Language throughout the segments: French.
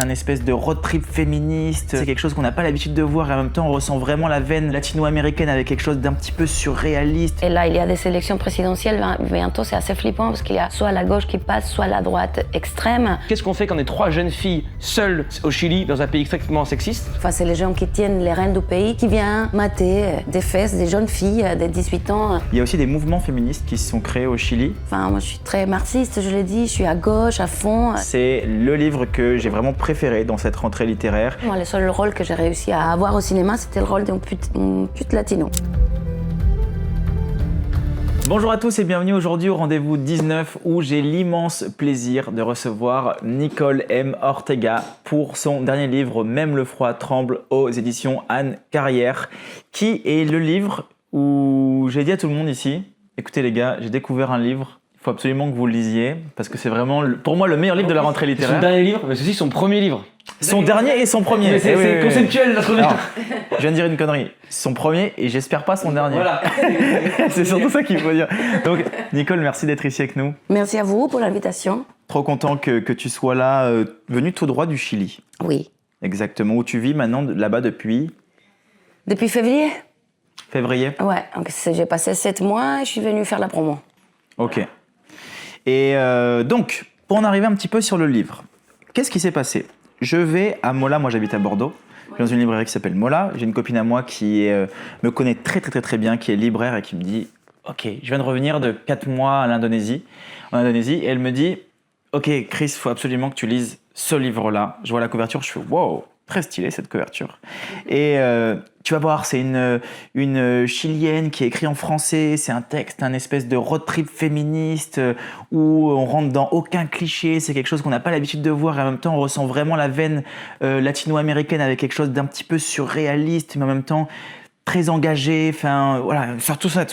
un espèce de road trip féministe. C'est quelque chose qu'on n'a pas l'habitude de voir et en même temps on ressent vraiment la veine latino-américaine avec quelque chose d'un petit peu surréaliste. Et là, il y a des élections présidentielles bientôt, c'est assez flippant parce qu'il y a soit la gauche qui passe, soit la droite extrême. Qu'est-ce qu'on fait quand on est trois jeunes filles seules au Chili, dans un pays extrêmement sexiste? Enfin, c'est les gens qui tiennent les rênes du pays qui viennent mater des fesses des jeunes filles de 18 ans. Il y a aussi des mouvements féministes qui se sont créés au Chili. Enfin, moi, je suis très marxiste, je l'ai dit, je suis à gauche, à fond. C'est le livre que j'ai vraiment préféré dans cette rentrée littéraire. Moi, le seul rôle que j'ai réussi à avoir au cinéma, c'était le rôle d'une pute latino. Bonjour à tous et bienvenue aujourd'hui au rendez-vous 19 où j'ai l'immense plaisir de recevoir Nicole M. Ortega pour son dernier livre Même le froid tremble aux éditions Anne Carrière, qui est le livre où j'ai dit à tout le monde ici, écoutez les gars, j'ai découvert un livre, il faut absolument que vous le lisiez parce que c'est vraiment pour moi le meilleur livre de la rentrée littéraire. Son dernier livre, mais ceci son premier livre. Son dernier et son premier. Mais c'est conceptuel la première. Alors, je viens de dire une connerie. Son premier et j'espère pas son dernier. Voilà. C'est surtout ça qu'il faut dire. Donc, Nicole, merci d'être ici avec nous. Merci à vous pour l'invitation. Trop content que tu sois là, venu tout droit du Chili. Oui. Exactement. Où tu vis maintenant là-bas depuis Depuis février? Février. Ouais, donc j'ai passé 7 mois et je suis venue faire la promo. Ok. Et donc, pour en arriver un petit peu sur le livre, qu'est-ce qui s'est passé? Je vais à Mola, moi j'habite à Bordeaux. Je suis dans une librairie qui s'appelle Mola. J'ai une copine à moi qui me connaît très bien, qui est libraire et qui me dit « Ok, je viens de revenir de 4 mois en Indonésie. Et elle me dit « Ok, Chris, il faut absolument que tu lises ce livre-là. » Je vois la couverture, je fais « Wow, très stylé cette couverture. » Et tu vas voir, c'est une Chilienne qui est écrit en français. C'est un texte, un espèce de road trip féministe où on rentre dans aucun cliché. C'est quelque chose qu'on n'a pas l'habitude de voir et en même temps on ressent vraiment la veine latino-américaine avec quelque chose d'un petit peu surréaliste, mais en même temps très engagé. Enfin voilà, sur tout ça,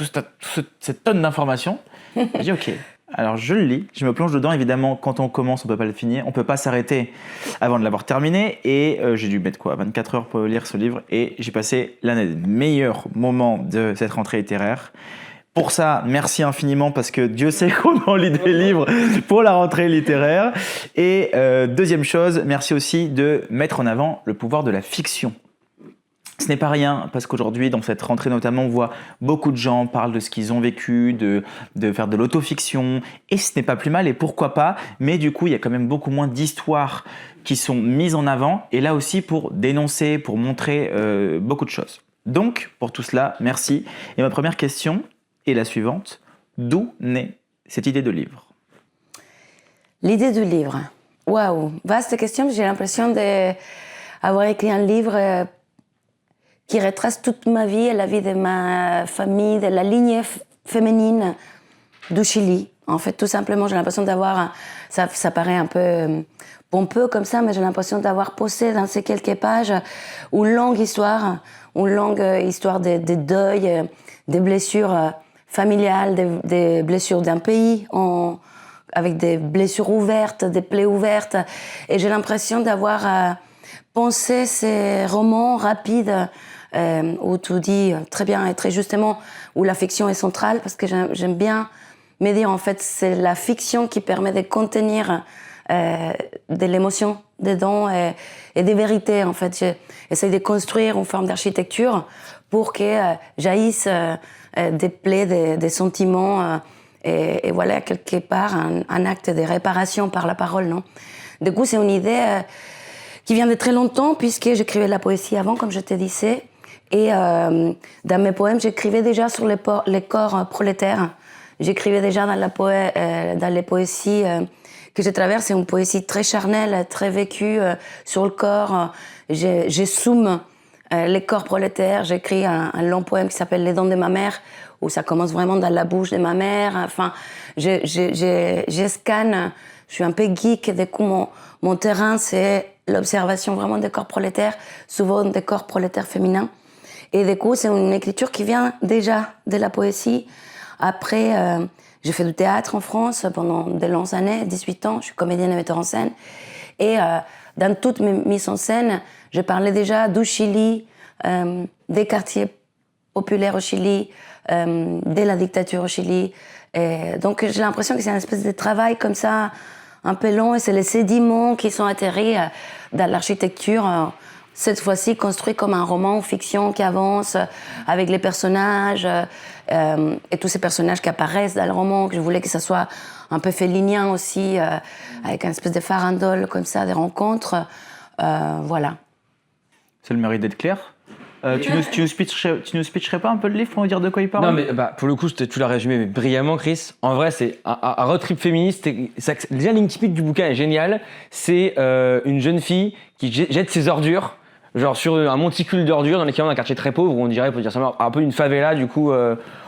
cette tonne d'informations. Je dis ok. Alors je le lis, je me plonge dedans. Évidemment, quand on commence, on peut pas le finir, on peut pas s'arrêter avant de l'avoir terminé. Et j'ai dû mettre 24 heures pour lire ce livre. Et j'ai passé l'un des meilleurs moments de cette rentrée littéraire. Pour ça, merci infiniment parce que Dieu sait qu'on en lit des livres pour la rentrée littéraire. Et deuxième chose, merci aussi de mettre en avant le pouvoir de la fiction. Ce n'est pas rien parce qu'aujourd'hui, dans cette rentrée notamment, on voit beaucoup de gens parlent de ce qu'ils ont vécu, de faire de l'autofiction et ce n'est pas plus mal et pourquoi pas, mais du coup, il y a quand même beaucoup moins d'histoires qui sont mises en avant et là aussi pour dénoncer, pour montrer beaucoup de choses. Donc, pour tout cela, merci. Et ma première question est la suivante. D'où naît cette idée de livre? L'idée du livre. Waouh, vaste question. J'ai l'impression d'avoir écrit un livre qui retrace toute ma vie et la vie de ma famille, de la lignée féminine du Chili. En fait, tout simplement, j'ai l'impression d'avoir... Ça paraît un peu pompeux comme ça, mais j'ai l'impression d'avoir posé dans ces quelques pages une longue histoire des deuils, des blessures familiales, des blessures d'un pays, avec des blessures ouvertes, des plaies ouvertes. Et j'ai l'impression d'avoir pensé ces romans rapides où tu dis très bien et très justement où la fiction est centrale parce que j'aime bien me dire en fait c'est la fiction qui permet de contenir de l'émotion dedans et des vérités en fait. J'essaie de construire une forme d'architecture pour que jaillissent des plaies, des sentiments et voilà quelque part un acte de réparation par la parole, non? Du coup c'est une idée qui vient de très longtemps puisque j'écrivais de la poésie avant comme je te disais. Et dans mes poèmes, j'écrivais déjà sur les corps prolétaires. J'écrivais déjà dans les poésies que je traverse. C'est une poésie très charnelle, très vécue sur le corps. Je zoome les corps prolétaires. J'écris un long poème qui s'appelle Les dents de ma mère, où ça commence vraiment dans la bouche de ma mère. Enfin, je scanne. Je suis un peu geek. Du coup, mon terrain, c'est l'observation vraiment des corps prolétaires, souvent des corps prolétaires féminins. Et du coup, c'est une écriture qui vient déjà de la poésie. Après, j'ai fait du théâtre en France pendant de longues années, 18 ans. Je suis comédienne et metteur en scène. Et dans toutes mes mises en scène, je parlais déjà du Chili, des quartiers populaires au Chili, de la dictature au Chili. Et donc, j'ai l'impression que c'est une espèce de travail comme ça, un peu long et c'est les sédiments qui sont atterris dans l'architecture. Cette fois-ci construit comme un roman ou fiction qui avance avec les personnages et tous ces personnages qui apparaissent dans le roman, que je voulais que ça soit un peu félinien aussi, avec une espèce de farandole comme ça, des rencontres. Voilà. C'est le mérite d'être clair. Tu nous pitcherais pas un peu le livre pour nous dire de quoi il parle? Non, mais pour le coup, tu l'as résumé mais brillamment, Chris. En vrai, c'est un road trip féministe. Déjà, l'incipit du bouquin est génial. C'est une jeune fille qui jette ses ordures, genre sur un monticule d'ordures dans l'équivalent d'un quartier très pauvre, où on dirait, pour dire ça, un peu une favela, du coup,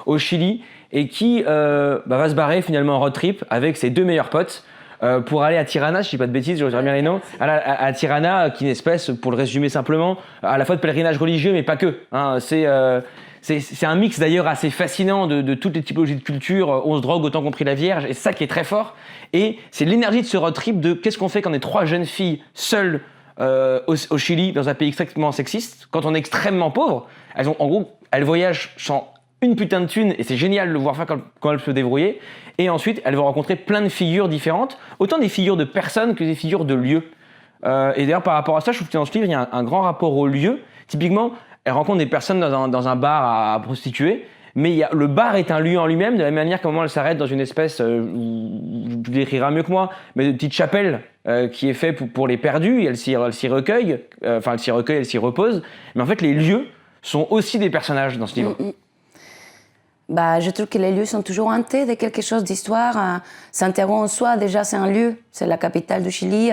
au Chili, et qui va se barrer finalement en road trip avec ses 2 meilleurs potes. Pour aller à Tirana, je dis pas de bêtises, je reviens bien les noms, à Tirana, qui est une espèce, pour le résumer simplement, à la fois de pèlerinage religieux, mais pas que. Hein, c'est un mix d'ailleurs assez fascinant de toutes les typologies de culture. On se drogue autant qu'ont pris la Vierge, et c'est ça qui est très fort. Et c'est l'énergie de ce road trip de qu'est-ce qu'on fait quand on est 3 jeunes filles seules au Chili, dans un pays extrêmement sexiste, quand on est extrêmement pauvre. Elles voyagent sans une putain de thune, et c'est génial de le voir faire quand elles se débrouiller. Et ensuite, elles vont rencontrer plein de figures différentes, autant des figures de personnes que des figures de lieux. Et d'ailleurs, par rapport à ça, je trouve que dans ce livre, il y a un grand rapport aux lieux. Typiquement, elles rencontrent des personnes dans un bar à prostituer, mais le bar est un lieu en lui-même, de la même manière qu'à un moment, elles s'arrêtent dans une espèce, tu l'écriras mieux que moi, mais de petite chapelle qui est faite pour les perdus, et elles s'y recueillent, elles s'y reposent. Mais en fait, les lieux sont aussi des personnages dans ce livre. Je trouve que les lieux sont toujours hantés de quelque chose d'histoire. Santiago en soi, déjà, c'est un lieu. C'est la capitale du Chili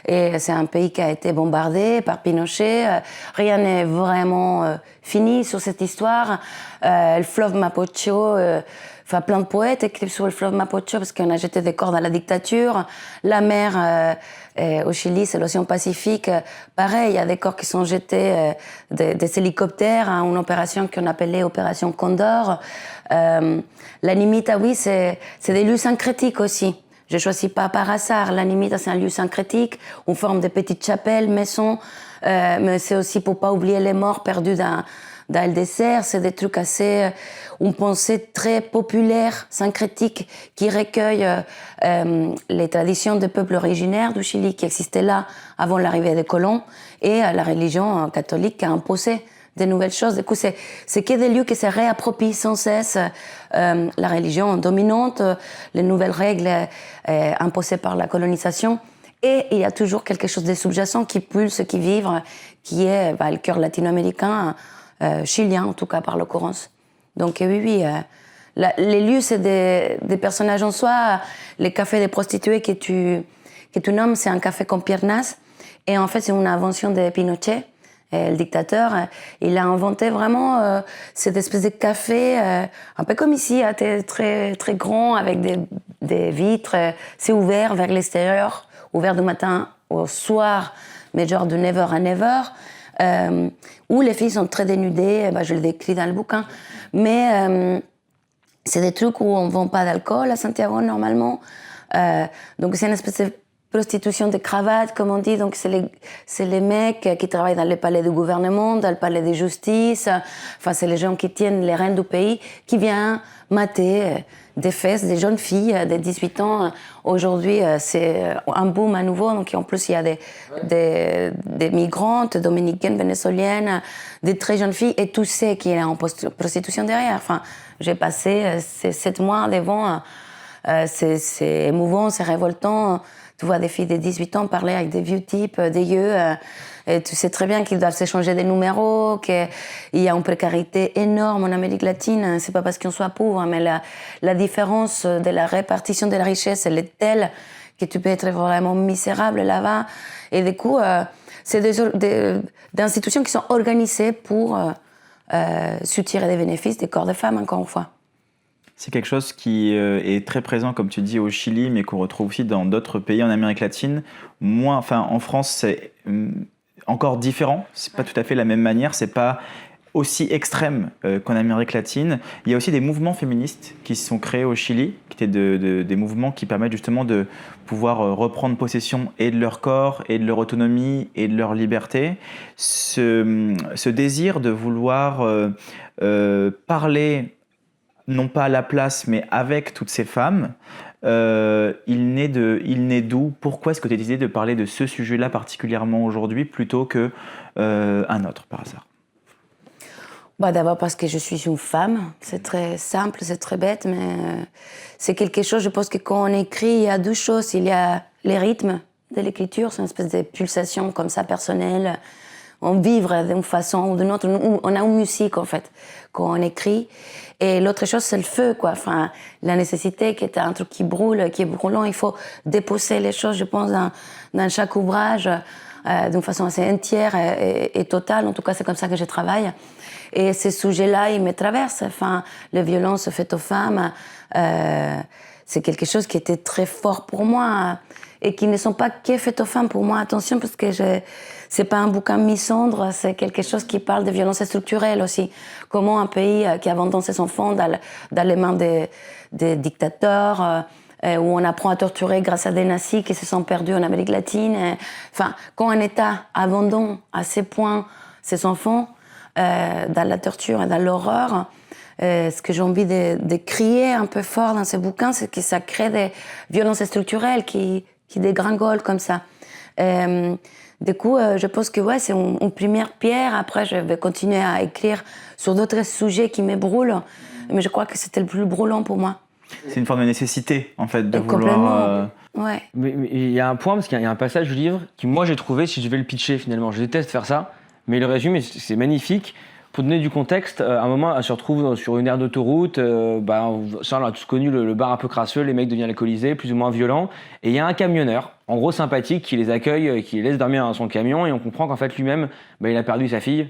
et c'est un pays qui a été bombardé par Pinochet. Rien n'est vraiment fini sur cette histoire. Le fleuve Mapocho, plein de poètes écrivent sur le fleuve Mapocho parce qu'on a jeté des corps dans la dictature. La mer au Chili, c'est l'océan Pacifique. Pareil, il y a des corps qui sont jetés des hélicoptères à une opération qu'on appelait Opération Condor. La Nimita, oui, c'est des lieux syncrétiques aussi. Je ne choisis pas par hasard. La Nimita, c'est un lieu syncrétique. On forme des petites chapelles, maisons, mais c'est aussi pour ne pas oublier les morts perdus dans le désert. C'est des trucs assez, une pensée très populaire, syncrétique, qui recueille les traditions des peuples originaires du Chili qui existaient là avant l'arrivée des colons et la religion catholique qui a imposé des nouvelles choses. Du coup, c'est que des lieux qui se réapproprient sans cesse la religion dominante, les nouvelles règles imposées par la colonisation. Et il y a toujours quelque chose de sous-jacent qui pulse, qui vibre, qui est le cœur latino-américain, chilien en tout cas par l'occurrence. Donc oui, les lieux, c'est des personnages en soi. Les cafés des prostituées que tu nommes, c'est un café con piernas. Et en fait, c'est une invention de Pinochet. Le dictateur, il a inventé vraiment cette espèce de café, un peu comme ici, très, très grand, avec des vitres. C'est ouvert vers l'extérieur, ouvert du matin au soir, mais genre de 9h à 9h, où les filles sont très dénudées, je le décris dans le bouquin. Mais c'est des trucs où on ne vend pas d'alcool à Santiago, normalement. Donc c'est une espèce de prostitution de cravate, comme on dit. Donc, c'est les mecs qui travaillent dans le palais du gouvernement, dans le palais de justice. C'est les gens qui tiennent les rênes du pays qui viennent mater des fesses des jeunes filles de 18 ans. Aujourd'hui, c'est un boom à nouveau. Donc, en plus, il y a des migrantes dominicaines, vénézuéliennes, des très jeunes filles et tout ce qui est en prostitution derrière. J'ai passé ces 7 mois devant. C'est émouvant, c'est révoltant. Tu vois des filles de 18 ans parler avec des vieux types dégueux. Et tu sais très bien qu'ils doivent s'échanger des numéros, qu'il y a une précarité énorme en Amérique latine. C'est pas parce qu'on soit pauvre, mais la différence de la répartition de la richesse, elle est telle que tu peux être vraiment misérable là-bas. Et du coup, c'est des institutions qui sont organisées pour soutirer des bénéfices des corps de femmes, encore une fois. C'est quelque chose qui est très présent, comme tu dis, au Chili, mais qu'on retrouve aussi dans d'autres pays en Amérique latine. En France, c'est encore différent. C'est pas tout à fait la même manière. C'est pas aussi extrême qu'en Amérique latine. Il y a aussi des mouvements féministes qui se sont créés au Chili, qui étaient des mouvements qui permettent justement de pouvoir reprendre possession et de leur corps, et de leur autonomie, et de leur liberté. Ce désir de vouloir parler non pas à la place, mais avec toutes ces femmes, il naît d'où? Pourquoi est-ce que tu as décidé de parler de ce sujet-là particulièrement aujourd'hui plutôt que un autre par hasard? D'abord parce que je suis une femme. C'est très simple, c'est très bête, mais c'est quelque chose, je pense que quand on écrit, il y a deux choses. Il y a les rythmes de l'écriture, c'est une espèce de pulsation comme ça personnelle. On vivre d'une façon ou d'une autre. On a une musique, en fait, quand on écrit. Et l'autre chose, c'est le feu, quoi. Enfin, la nécessité qu'il y ait un truc qui brûle, qui est brûlant. Il faut déposer les choses, je pense, dans chaque ouvrage, d'une façon assez entière et totale. En tout cas, c'est comme ça que je travaille. Et ces sujets-là, ils me traversent. Enfin, les violences faites aux femmes, c'est quelque chose qui était très fort pour moi et qui ne sont pas que faites aux femmes. Pour moi, attention, parce que c'est pas un bouquin misandre, c'est quelque chose qui parle de violences structurelles aussi. Comment un pays qui abandonne ses enfants dans les mains des dictateurs, où on apprend à torturer grâce à des nazis qui se sont perdus en Amérique latine. Enfin, quand un État abandonne à ces points ses enfants, dans la torture et dans l'horreur, ce que j'ai envie de crier un peu fort dans ce bouquin, c'est que ça crée des violences structurelles qui dégringolent comme ça. Du coup, je pense que c'est une première pierre. Après, je vais continuer à écrire sur d'autres sujets qui me brûlent, mais je crois que c'était le plus brûlant pour moi. C'est une forme de nécessité, en fait, de vouloir... Ouais. Mais il y a un point, parce qu'il y a un passage du livre qui, moi, j'ai trouvé, si je vais le pitcher finalement, je déteste faire ça, mais le résumé, c'est magnifique. Pour donner du contexte, à un moment, elle se retrouve sur une aire d'autoroute. Ça, on a tous connu le bar un peu crasseux, les mecs deviennent alcoolisés, plus ou moins violents. Et il y a un camionneur, en gros sympathique, qui les accueille, qui les laisse dormir dans son camion. Et on comprend qu'en fait, lui-même, il a perdu sa fille.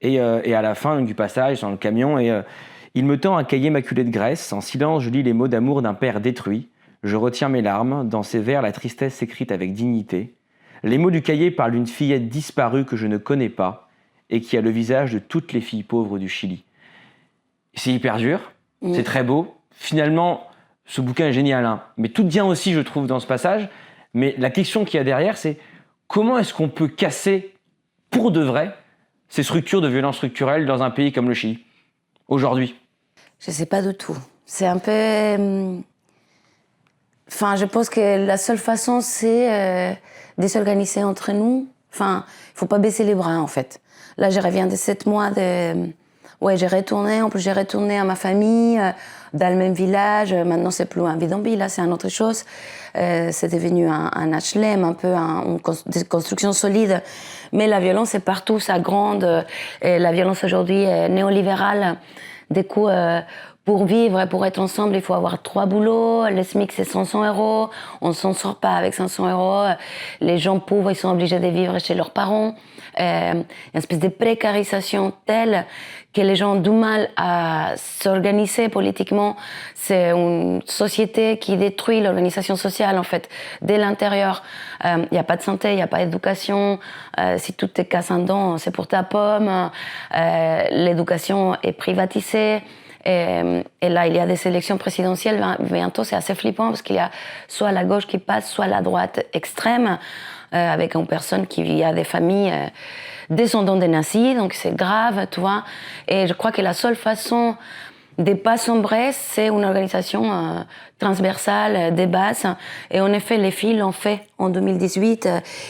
Et à la fin du passage, dans le camion, il me tend un cahier maculé de graisse. En silence, je lis les mots d'amour d'un père détruit. Je retiens mes larmes. Dans ses vers, la tristesse s'écrit avec dignité. Les mots du cahier parlent d'une fillette disparue que je ne connais pas et qui a le visage de toutes les filles pauvres du Chili. C'est hyper dur, c'est très beau. Finalement, ce bouquin est génial, hein. Mais tout vient aussi, je trouve, dans ce passage. Mais la question qu'il y a derrière, c'est comment est-ce qu'on peut casser, pour de vrai, ces structures de violence structurelle dans un pays comme le Chili, aujourd'hui? Je ne sais pas du tout. C'est un peu... Enfin, je pense que la seule façon, c'est de s'organiser entre nous. Enfin, il ne faut pas baisser les bras, en fait. Là, je reviens de 7 mois de... Ouais, j'ai retourné à ma famille, dans le même village. Maintenant, c'est plus un bidonville, là, c'est une autre chose. C'est devenu un HLM, un peu une construction solide. Mais la violence est partout, ça gronde. Et la violence aujourd'hui est néolibérale. Du coup, pour vivre, pour être ensemble, il faut avoir 3 boulots. Le SMIC, c'est 500 €. On ne s'en sort pas avec 500 €. Les gens pauvres, ils sont obligés de vivre chez leurs parents. Il y a une espèce de précarisation telle que les gens ont du mal à s'organiser politiquement. C'est une société qui détruit l'organisation sociale, en fait, dès l'intérieur. Il n'y a pas de santé, il n'y a pas d'éducation. Si tout te casse un dent, c'est pour ta pomme. L'éducation est privatisée. Et là, il y a des élections présidentielles bientôt, c'est assez flippant parce qu'il y a soit la gauche qui passe, soit la droite extrême, avec une personne qui a des familles descendants des nazis, donc c'est grave, tu vois. Et je crois que la seule façon de ne pas sombrer, c'est une organisation transversale, de base. Et en effet, les filles l'ont fait. En 2018,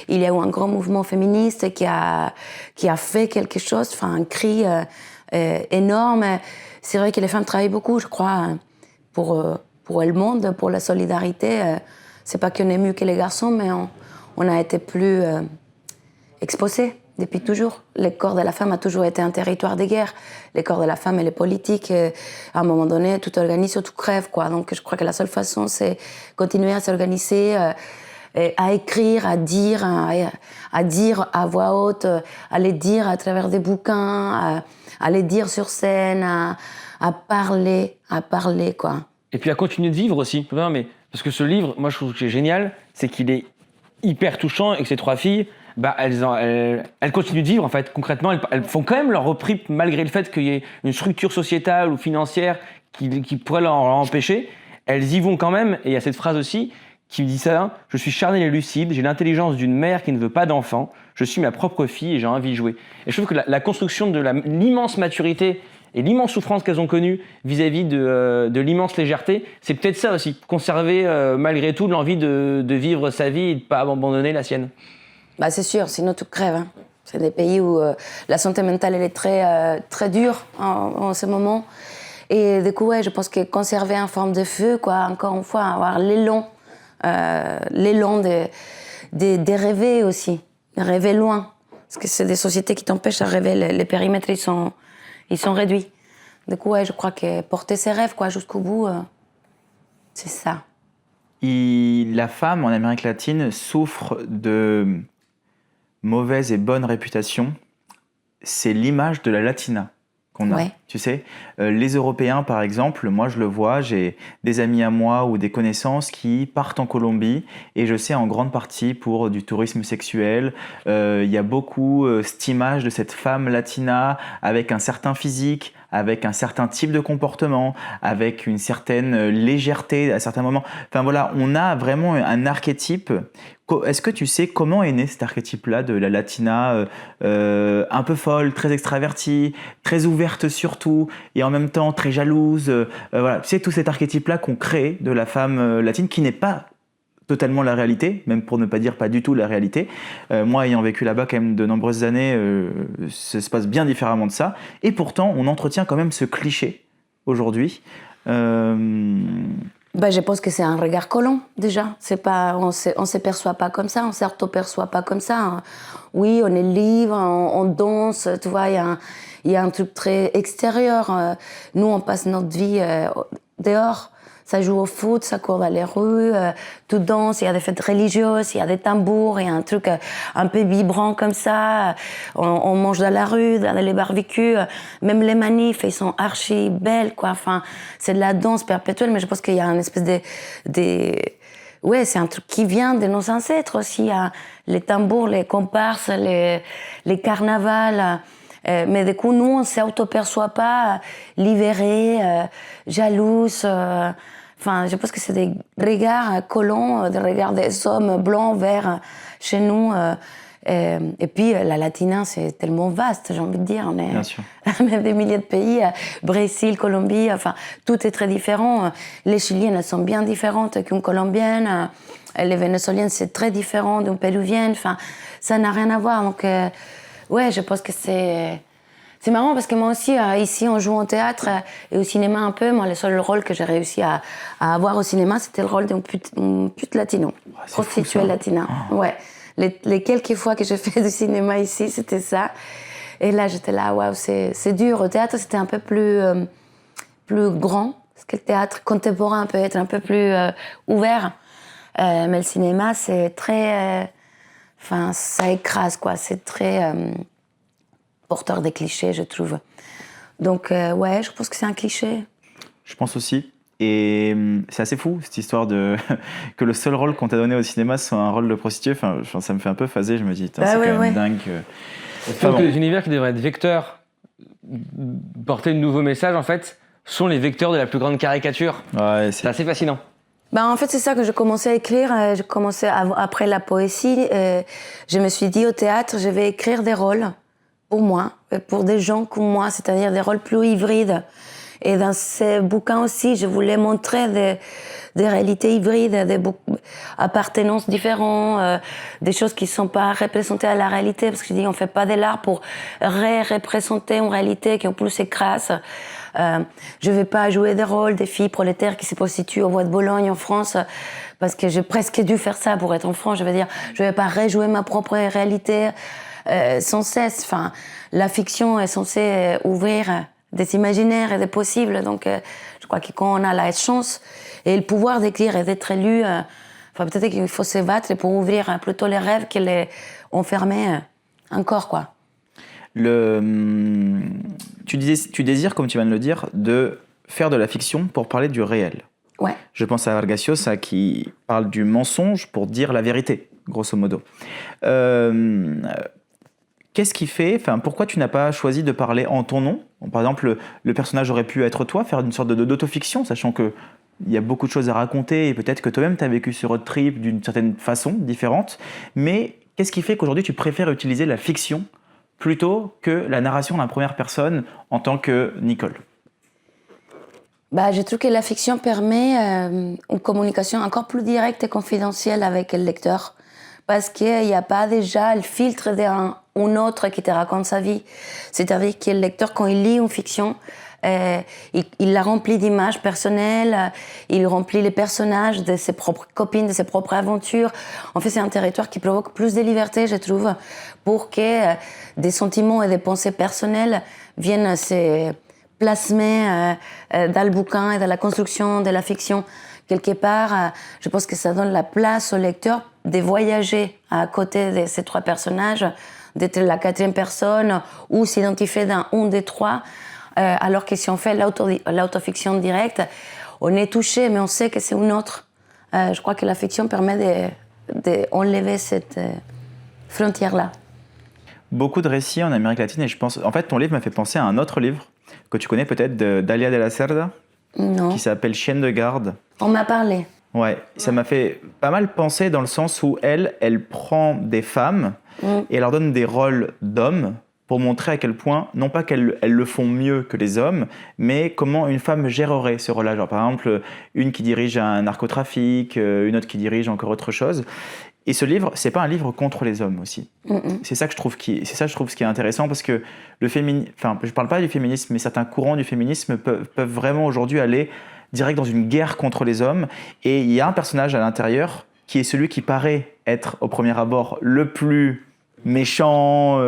il y a eu un grand mouvement féministe qui a fait quelque chose, enfin un cri énorme. C'est vrai que les femmes travaillent beaucoup, je crois, pour le monde, pour la solidarité. C'est pas qu'on est mieux que les garçons, mais on a été plus exposés depuis toujours. Le corps de la femme a toujours été un territoire de guerre. Le corps de la femme et les politiques, à un moment donné, tout organise ou tout crève, quoi. Donc je crois que la seule façon, c'est continuer à s'organiser, à écrire, à dire à voix haute, à les dire à travers des bouquins, à les dire sur scène, à parler, quoi. Et puis à continuer de vivre aussi. Mais, parce que ce livre, moi je trouve que c'est génial, c'est qu'il est hyper touchant et que ces 3 filles, elles continuent de vivre en fait. Concrètement, elles font quand même leur repris malgré le fait qu'il y ait une structure sociétale ou financière qui pourrait leur empêcher. Elles y vont quand même. Et il y a cette phrase aussi qui me dit ça: je suis charnel et lucide, j'ai l'intelligence d'une mère qui ne veut pas d'enfant, je suis ma propre fille et j'ai envie de jouer. Et je trouve que la construction de l'immense maturité et l'immense souffrance qu'elles ont connue vis-à-vis de l'immense légèreté, c'est peut-être ça aussi, conserver malgré tout l'envie de vivre sa vie et de ne pas abandonner la sienne. Bah, c'est sûr, sinon tu crèves. Hein. C'est des pays où la santé mentale elle est très dure en ce moment. Et du coup, ouais, je pense que conserver en forme de feu, quoi, encore une fois, avoir l'élan de rêver aussi, de rêver loin. Parce que c'est des sociétés qui t'empêchent de rêver, les périmètres, ils sont réduits. Du coup, ouais, je crois que porter ses rêves, quoi, jusqu'au bout, c'est ça. La femme en Amérique latine souffre de mauvaise et bonne réputation. C'est l'image de la latina qu'on a, Ouais. tu sais. Les Européens, par exemple, moi je le vois, j'ai des amis à moi ou des connaissances qui partent en Colombie et je sais en grande partie pour du tourisme sexuel. Il y a beaucoup cette image de cette femme latina avec un certain physique, avec un certain type de comportement, avec une certaine légèreté à certains moments. Enfin voilà, on a vraiment un archétype. Est-ce que tu sais comment est né cet archétype-là de la latina un peu folle, très extravertie, très ouverte surtout, et en même temps très jalouse voilà. Tu sais, tout cet archétype-là qu'on crée de la femme latine qui n'est pas totalement la réalité, même pour ne pas dire pas du tout la réalité. Moi, ayant vécu là-bas quand même de nombreuses années, ça se passe bien différemment de ça. Et pourtant, on entretient quand même ce cliché aujourd'hui. Ben, je pense que c'est un regard collant, déjà. C'est pas, on se perçoit pas comme ça, on s'auto-perçoit pas comme ça. Hein. Oui, on est libre, on danse, tu vois, il y a un truc très extérieur. Nous, on passe notre vie dehors. Ça joue au foot, ça court dans les rues, tout danse, il y a des fêtes religieuses, il y a des tambours, il y a un truc un peu vibrant comme ça. On mange dans la rue, dans les barbecues, même les manifs, ils sont archi belles, quoi. Enfin, c'est de la danse perpétuelle, mais je pense qu'il y a une espèce ouais, c'est un truc qui vient de nos ancêtres aussi. Il y a les tambours, les comparses, les carnavals. Mais du coup, nous, on ne s'auto-perçoit pas libérés, jalouse. Enfin, je pense que c'est des regards collants, des regards des hommes blancs vers chez nous. Et puis, la latina, c'est tellement vaste, j'ai envie de dire. On est Bien sûr. même des milliers de pays, Brésil, Colombie, enfin, tout est très différent. Les Chiliennes, elles sont bien différentes qu'une Colombienne. Les Vénézuéliennes, c'est très différent d'une Péruvienne. Enfin, ça n'a rien à voir. Donc, ouais, je pense que c'est marrant parce que moi aussi, ici, on joue au théâtre et au cinéma un peu. Moi, le seul rôle que j'ai réussi à avoir au cinéma, c'était le rôle d'une pute latino, prostituée latina. Ouais. Les quelques fois que j'ai fait du cinéma ici, c'était ça. Et là, j'étais là, waouh, c'est dur. Au théâtre, c'était un peu plus grand, parce que le théâtre contemporain peut être un peu plus ouvert. Mais le cinéma, c'est très... Enfin, ça écrase, quoi. C'est très porteur des clichés, je trouve. Donc, ouais, je pense que c'est un cliché. Je pense aussi. Et c'est assez fou, cette histoire de que le seul rôle qu'on t'a donné au cinéma soit un rôle de prostituée. Enfin, ça me fait un peu phaser. Je me dis, c'est ouais, quand même dingue. Je trouve que les univers qui devraient être vecteurs, porter de nouveaux messages, en fait, sont les vecteurs de la plus grande caricature. Ouais, c'est assez fascinant. En fait, c'est ça que j'ai commencé à écrire. J'ai commencé après la poésie. Je me suis dit, au théâtre, je vais écrire des rôles pour moi, pour des gens comme moi, c'est-à-dire des rôles plus hybrides. Et dans ces bouquins aussi, je voulais montrer des réalités hybrides, des appartenances différentes, des choses qui ne sont pas représentées à la réalité. Parce que je dis, on ne fait pas de l'art pour représenter une réalité qui en plus est crasse. Je ne vais pas jouer des rôles des filles prolétaires qui se prostituent au Bois de Boulogne en France, parce que j'ai presque dû faire ça pour être en France. Je veux dire, je ne vais pas rejouer ma propre réalité sans cesse. Enfin, la fiction est censée ouvrir des imaginaires et des possibles. Donc, je crois que quand on a la chance et le pouvoir d'écrire et d'être élu, peut-être qu'il faut se battre pour ouvrir plutôt les rêves que les enfermer encore, quoi. Tu désires, comme tu viens de le dire, de faire de la fiction pour parler du réel. Ouais. Je pense à Vargas Llosa qui parle du mensonge pour dire la vérité, grosso modo. Qu'est-ce qui fait, pourquoi tu n'as pas choisi de parler en ton nom ? Par exemple, le personnage aurait pu être toi, faire une sorte d'autofiction, sachant qu'il y a beaucoup de choses à raconter et peut-être que toi-même tu as vécu ce road trip d'une certaine façon, différente. Mais qu'est-ce qui fait qu'aujourd'hui tu préfères utiliser la fiction plutôt que la narration en la première personne en tant que Nicole? Je trouve que la fiction permet une communication encore plus directe et confidentielle avec le lecteur. Parce qu'il n'y a pas déjà le filtre d'un ou autre qui te raconte sa vie. C'est-à-dire que le lecteur, quand il lit une fiction, il la remplit d'images personnelles, il remplit les personnages de ses propres copines, de ses propres aventures. En fait, c'est un territoire qui provoque plus de liberté, je trouve, pour que des sentiments et des pensées personnelles viennent se plasmer dans le bouquin et dans la construction de la fiction. Quelque part, je pense que ça donne la place au lecteur de voyager à côté de ces trois personnages, d'être la quatrième personne ou s'identifier dans un des trois. Alors que si on fait l'autofiction directe, on est touché, mais on sait que c'est une autre. Je crois que la fiction permet d'enlever cette frontière-là. Beaucoup de récits en Amérique latine, et je pense... En fait, ton livre m'a fait penser à un autre livre que tu connais peut-être, d'Alia de la Cerda, Non. qui s'appelle Chienne de garde. On m'a parlé. Ouais, ça m'a fait pas mal penser dans le sens où elle prend des femmes et elle leur donne des rôles d'hommes pour montrer à quel point, non pas qu'elles le font mieux que les hommes, mais comment une femme gérerait ce rôle-là. Genre, par exemple, une qui dirige un narcotrafic, une autre qui dirige encore autre chose. Et ce livre, c'est pas un livre contre les hommes aussi. C'est ça que je trouve ce qui est intéressant, parce que je parle pas du féminisme, mais certains courants du féminisme peuvent vraiment aujourd'hui aller direct dans une guerre contre les hommes. Et il y a un personnage à l'intérieur qui est celui qui paraît être au premier abord le plus méchant,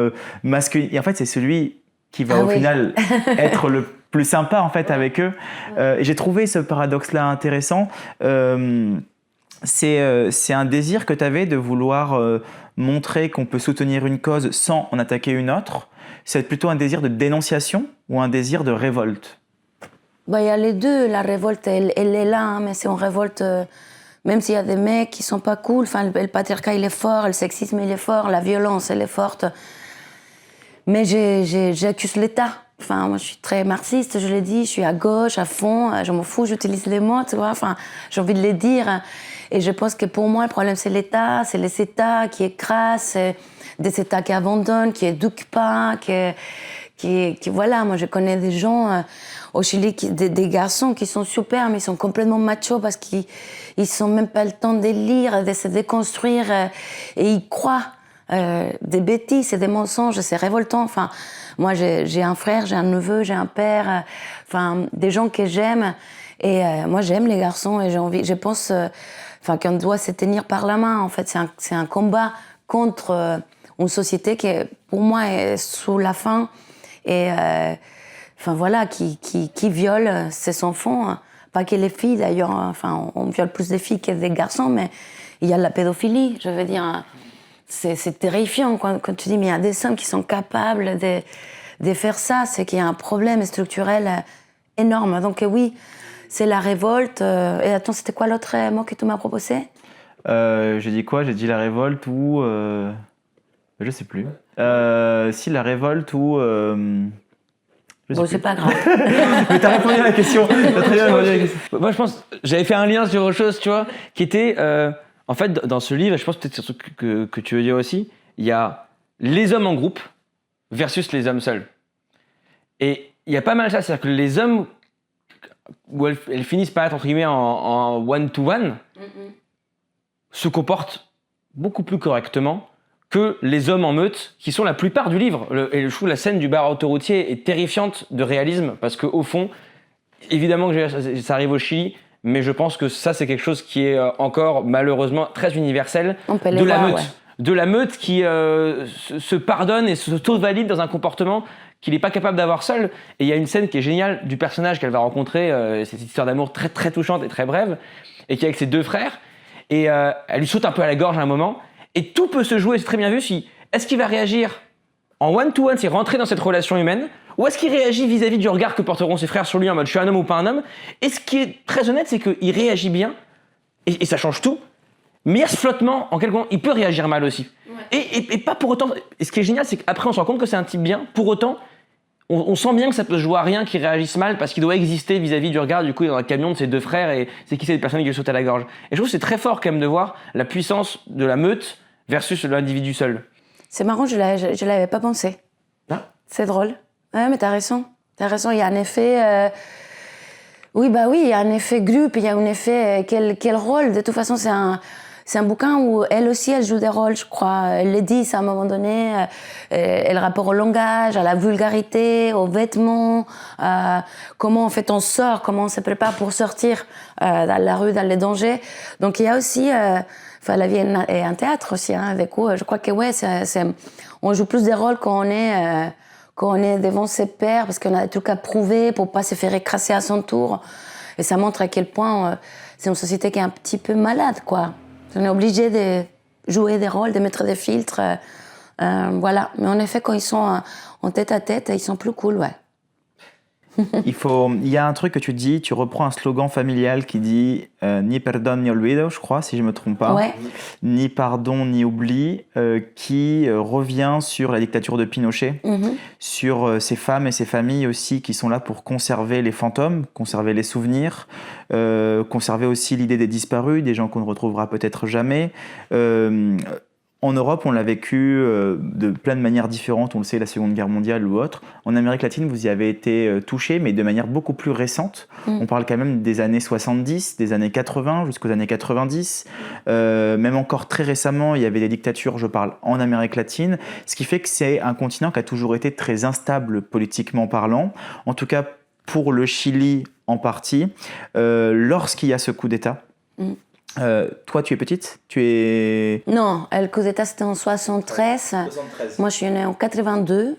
masculin. Et en fait, c'est celui qui va final être le plus sympa en fait avec eux. Et j'ai trouvé ce paradoxe-là intéressant. C'est un désir que tu avais de vouloir montrer qu'on peut soutenir une cause sans en attaquer une autre. C'est plutôt un désir de dénonciation ou un désir de révolte? Il y a les deux. La révolte, elle est là, hein, mais c'est une révolte... même s'il y a des mecs qui sont pas cool, le patriarcat, il est fort, le sexisme, il est fort, la violence, elle est forte. Mais j'accuse l'État. Moi, je suis très marxiste, je l'ai dit, je suis à gauche, à fond, je m'en fous, j'utilise les mots, tu vois. J'ai envie de les dire. Et je pense que pour moi, le problème, c'est l'État, c'est les États qui écrasent, c'est des États qui abandonnent, qui éduquent pas, voilà. Moi, je connais des gens au Chili, des garçons qui sont super, mais ils sont complètement machos parce qu'ils n'ont même pas le temps de lire, de se déconstruire, et ils croient des bêtises et des mensonges, c'est révoltant. Moi, j'ai un frère, j'ai un neveu, j'ai un père, des gens que j'aime. Et moi, j'aime les garçons et j'ai envie, je pense qu'on doit se tenir par la main. En fait, c'est un combat contre une société qui, pour moi, est sous la faim et qui viole ses enfants. Pas que les filles, d'ailleurs. On viole plus des filles que des garçons, mais il y a la pédophilie. Je veux dire, c'est terrifiant quand tu dis, mais il y a des hommes qui sont capables de faire ça. C'est qu'il y a un problème structurel énorme. Donc oui, c'est la révolte. Et attends, c'était quoi l'autre mot que tu m'as proposé? J'ai dit quoi? J'ai dit la révolte ou... Je sais plus. Si, la révolte ou... c'est pas grave. Mais t'as répondu à la question. T'as très bien répondu à la question. Moi, je pense, j'avais fait un lien sur autre chose, tu vois, qui était, en fait, dans ce livre, je pense peut-être c'est ce que tu veux dire aussi, il y a les hommes en groupe versus les hommes seuls. Et il y a pas mal ça, c'est-à-dire que les hommes, où elles finissent par être, entre guillemets, en one-to-one, se comportent beaucoup plus correctement que les hommes en meute, qui sont la plupart du livre. Et je trouve la scène du bar autoroutier est terrifiante de réalisme, parce qu'au fond, évidemment que ça arrive au Chili, mais je pense que ça, c'est quelque chose qui est encore, malheureusement, très universel. De la meute. Ouais. De la meute qui se pardonne et s'auto-valide dans un comportement qu'il n'est pas capable d'avoir seul. Et il y a une scène qui est géniale du personnage qu'elle va rencontrer, cette histoire d'amour très, très touchante et très brève, et qui est avec ses deux frères. Et elle lui saute un peu à la gorge à un moment. Et tout peut se jouer, c'est très bien vu, est-ce qu'il va réagir en one-to-one, c'est rentrer dans cette relation humaine, ou est-ce qu'il réagit vis-à-vis du regard que porteront ses frères sur lui en mode je suis un homme ou pas un homme? Et ce qui est très honnête, c'est qu'il réagit bien, et ça change tout, mais il y a ce flottement, en quelque sorte, il peut réagir mal aussi. Ouais. Et pas pour autant, et ce qui est génial, c'est qu'après on se rend compte que c'est un type bien, pour autant, on sent bien que ça peut se jouer à rien qu'il réagisse mal, parce qu'il doit exister vis-à-vis du regard, du coup, dans le camion de ses deux frères, et c'est qui cette personne qui lui saute à la gorge. Et je trouve que c'est très fort quand même de voir la puissance de la meute versus l'individu seul. C'est marrant, je l'avais pas pensé. C'est drôle. Ouais, mais t'as raison. T'as raison, il y a un effet... Oui, il y a un effet groupe, il y a un effet... Quel rôle? De toute façon, c'est un bouquin où elle aussi, elle joue des rôles, je crois. Elle le dit, ça, à un moment donné. Elle rapport au langage, à la vulgarité, aux vêtements, comment en fait on sort, comment on se prépare pour sortir dans la rue, dans les dangers. Donc il y a aussi... la vie est un théâtre aussi, hein, avec où je crois que on joue plus des rôles quand on est devant ses pairs, parce qu'on a des trucs à prouver pour pas se faire écraser à son tour. Et ça montre à quel point c'est une société qui est un petit peu malade, quoi. On est obligé de jouer des rôles, de mettre des filtres. Voilà. Mais en effet, quand ils sont en tête à tête, ils sont plus cool, ouais. Il y a un truc que tu dis, tu reprends un slogan familial qui dit ni perdón ni olvido, je crois, si je ne me trompe pas. Ouais. Ni pardon ni oubli, qui revient sur la dictature de Pinochet, sur ces femmes et ces familles aussi qui sont là pour conserver les fantômes, conserver les souvenirs, conserver aussi l'idée des disparus, des gens qu'on ne retrouvera peut-être jamais. En Europe, on l'a vécu de plein de manières différentes, on le sait, la Seconde Guerre mondiale ou autre. En Amérique latine, vous y avez été touché, mais de manière beaucoup plus récente. On parle quand même des années 70, des années 80 jusqu'aux années 90. Même encore très récemment, il y avait des dictatures, je parle, en Amérique latine. Ce qui fait que c'est un continent qui a toujours été très instable politiquement parlant. En tout cas, pour le Chili en partie. Lorsqu'il y a ce coup d'État, toi, tu es petite? Non, le coup d'État, c'était en 73. Moi, je suis née en 82.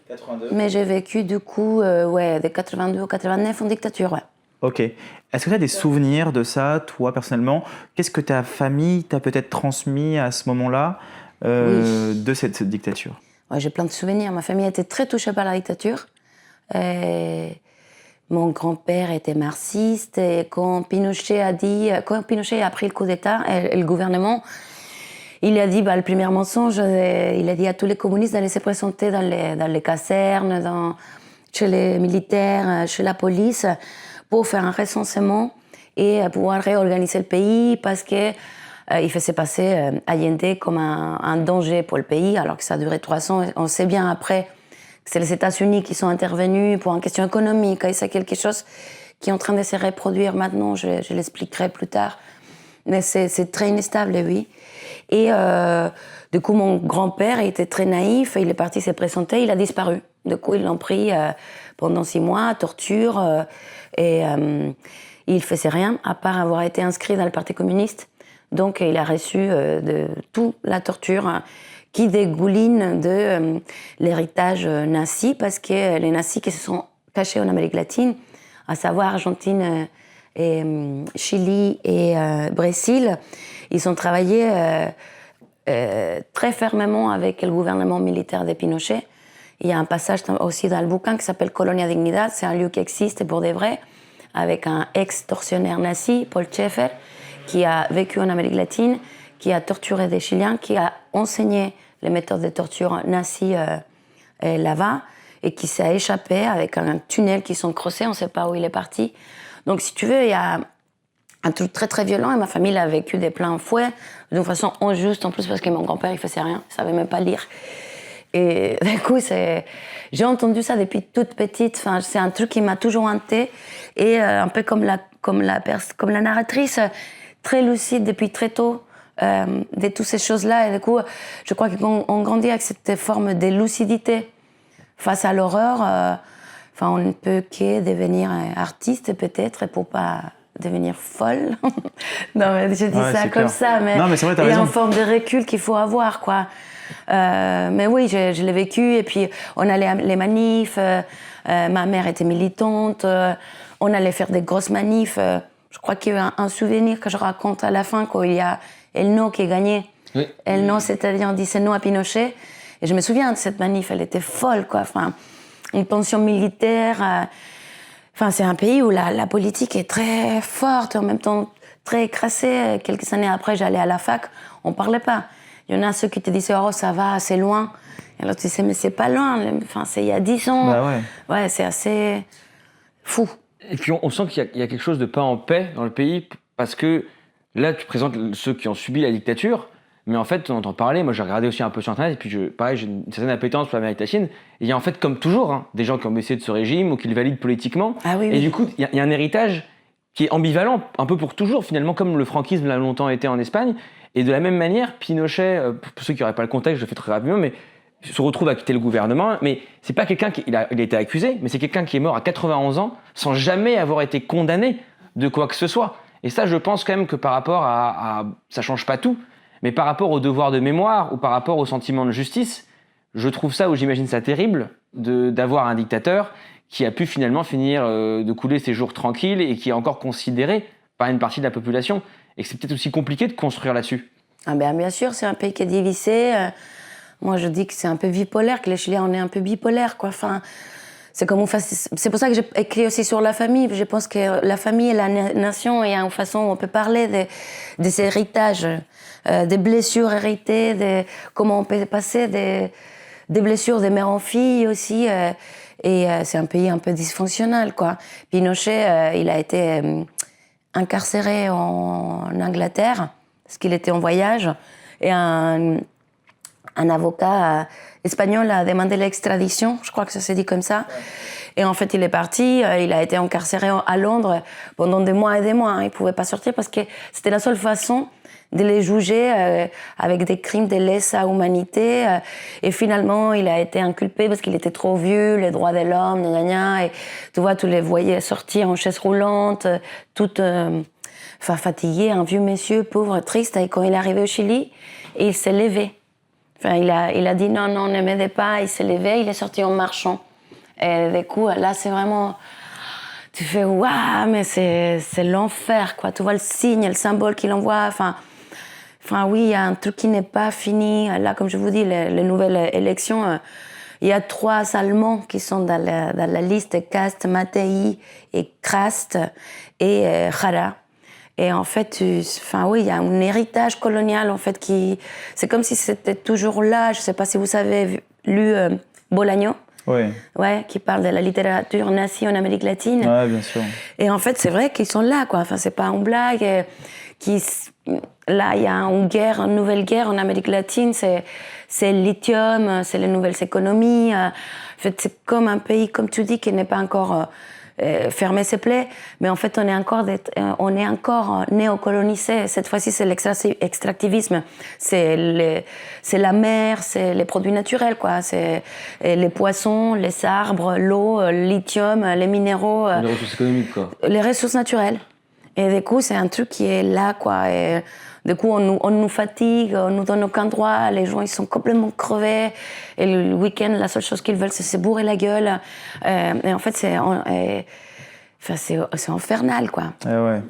Mais j'ai vécu, du coup, de 82 au 89 en dictature, ouais. Ok. Est-ce que tu as des souvenirs de ça, toi, personnellement? Qu'est-ce que ta famille t'a peut-être transmis à ce moment-là de cette dictature? Ouais, j'ai plein de souvenirs. Ma famille a été très touchée par la dictature. Mon grand-père était marxiste et quand Pinochet a pris le coup d'État, et le gouvernement, il a dit, le premier mensonge, il a dit à tous les communistes d'aller se présenter dans les casernes, chez les militaires, chez la police, pour faire un recensement et pouvoir réorganiser le pays parce que il faisait passer Allende comme un danger pour le pays, alors que ça a duré 3 ans. On sait bien après que c'est les États-Unis qui sont intervenus pour une question économique, et c'est quelque chose qui est en train de se reproduire maintenant, je l'expliquerai plus tard. Mais c'est très instable, oui. Et du coup, mon grand-père était très naïf, il est parti se présenter, il a disparu. Du coup, ils l'ont pris pendant 6 mois, torture, et il faisait rien, à part avoir été inscrit dans le Parti communiste. Donc, il a reçu de toute la torture qui dégouline de l'héritage nazi, parce que les nazis qui se sont cachés en Amérique latine, à savoir Argentine, et Chili et Brésil, ils ont travaillé très fermement avec le gouvernement militaire de Pinochet. Il y a un passage aussi dans le bouquin qui s'appelle Colonia Dignidad, c'est un lieu qui existe pour de vrai, avec un ex-tortionnaire nazi, Paul Schaeffer, qui a vécu en Amérique latine, qui a torturé des Chiliens, qui a enseigné les méthodes de torture nazies là-bas, et qui s'est échappé avec un tunnel qui sont creusés, on ne sait pas où il est parti. Donc, si tu veux, il y a un truc très très violent, et ma famille l'a vécu de plein fouet, d'une façon injuste, en plus parce que mon grand-père, il faisait rien, il savait même pas lire. Et du coup, j'ai entendu ça depuis toute petite, enfin, c'est un truc qui m'a toujours hantée, et un peu comme la narratrice, très lucide depuis très tôt, de toutes ces choses-là, et du coup, je crois qu'on grandit avec cette forme de lucidité face à l'horreur. On ne peut que devenir artiste peut-être pour pas devenir folle. Non, mais je dis ça comme ça, mais c'est vrai, t'as il y a raison. une forme de recul qu'il faut avoir, quoi. Mais oui, je l'ai vécu, et puis on allait à les manifs, ma mère était militante, on allait faire des grosses manifs. Je crois qu'il y a eu un souvenir que je raconte à la fin, quand il y a El No qui est gagné. Oui. El No, c'est-à-dire on dit c'est non à Pinochet. Et je me souviens de cette manif, elle était folle, quoi. Enfin, une tension militaire. C'est un pays où la politique est très forte, en même temps très écrasée. Quelques années après, j'allais à la fac, on parlait pas. Il y en a ceux qui te disaient « Oh, ça va, c'est loin ». Et l'autre disait « Mais c'est pas loin, c'est il y a 10 ans ». Bah ouais. Ouais, c'est assez fou. Et puis on sent qu'il y a quelque chose de pas en paix dans le pays, parce que là, tu présentes ceux qui ont subi la dictature, Mais en fait, on entend parler. Moi, j'ai regardé aussi un peu sur Internet. Et puis, pareil, j'ai une certaine appétence pour l'Amérique latine. Et il y a en fait, comme toujours, hein, des gens qui ont baissé de ce régime ou qui le valident politiquement. Ah oui, et oui. du coup, il y a un héritage qui est ambivalent, un peu pour toujours, finalement, comme le franquisme l'a longtemps été en Espagne. Et de la même manière, Pinochet, pour ceux qui n'auraient pas le contexte, je le fais très rapidement, mais se retrouve à quitter le gouvernement. Mais c'est pas quelqu'un il a été accusé, mais c'est quelqu'un qui est mort à 91 ans sans jamais avoir été condamné de quoi que ce soit. Et ça, je pense quand même que par rapport ça change pas tout. Mais par rapport au devoir de mémoire ou par rapport au sentiment de justice, je trouve ça, ou j'imagine ça terrible, d'avoir un dictateur qui a pu finalement finir de couler ses jours tranquilles et qui est encore considéré par une partie de la population. Et que c'est peut-être aussi compliqué de construire là-dessus. Ah ben, bien sûr, c'est un pays qui est divisé. Moi, je dis que c'est un peu bipolaire, que les Chiliens, on est un peu bipolaire, quoi. Enfin, c'est pour ça que j'ai écrit aussi sur la famille. Je pense que la famille et la nation, il y a une façon où on peut parler des héritages, des blessures héritées, de comment on peut passer des blessures de mère en fille aussi. Et c'est un pays un peu dysfonctionnel, quoi. Pinochet, il a été incarcéré en Angleterre parce qu'il était en voyage. Et un avocat espagnol a demandé l'extradition, je crois que ça s'est dit comme ça. Et en fait, il est parti, il a été incarcéré à Londres pendant des mois et des mois. Il ne pouvait pas sortir parce que c'était la seule façon de les juger avec des crimes de lèse-humanité. Et finalement, il a été inculpé parce qu'il était trop vieux, les droits de l'homme, gna gna gna. Et tu vois, tu les voyais sortir en chaise roulante, tout fatigué, un vieux monsieur, pauvre, triste. Et quand il est arrivé au Chili, il s'est levé. Enfin, il a dit non, ne m'aidez pas. Il s'est levé, il est sorti en marchant. Et du coup, là, c'est vraiment... Tu fais, waouh, mais c'est l'enfer, quoi. Tu vois le signe, le symbole qu'il envoie. Enfin, oui, il y a un truc qui n'est pas fini. Là, comme je vous dis, les nouvelles élections, il y a 3 Allemands qui sont dans la liste, Kast, Mattei et Krast et Jara. Et en fait, oui, il y a un héritage colonial, en fait, c'est comme si c'était toujours là. Je ne sais pas si vous avez lu Bolaño. Oui. Ouais, qui parle de la littérature nazie en Amérique latine. Ouais, bien sûr. Et en fait, c'est vrai qu'ils sont là, quoi. Enfin, c'est pas une blague. Là, il y a une nouvelle guerre en Amérique latine. C'est le lithium, c'est les nouvelles économies. En fait, c'est comme un pays, comme tu dis, qui n'est pas encore fermé ses plaies. Mais en fait, on est encore néocolonisé. Cette fois-ci, c'est l'extractivisme. C'est la mer, c'est les produits naturels, quoi. C'est les poissons, les arbres, l'eau, le lithium, les minéraux. Les ressources économiques, quoi. Les ressources naturelles. Et du coup, c'est un truc qui est là, quoi. Et du coup, on nous fatigue, on nous donne aucun droit. Les gens, ils sont complètement crevés. Et le week-end, la seule chose qu'ils veulent, c'est se bourrer la gueule. Et en fait, c'est infernal, quoi. Ouais.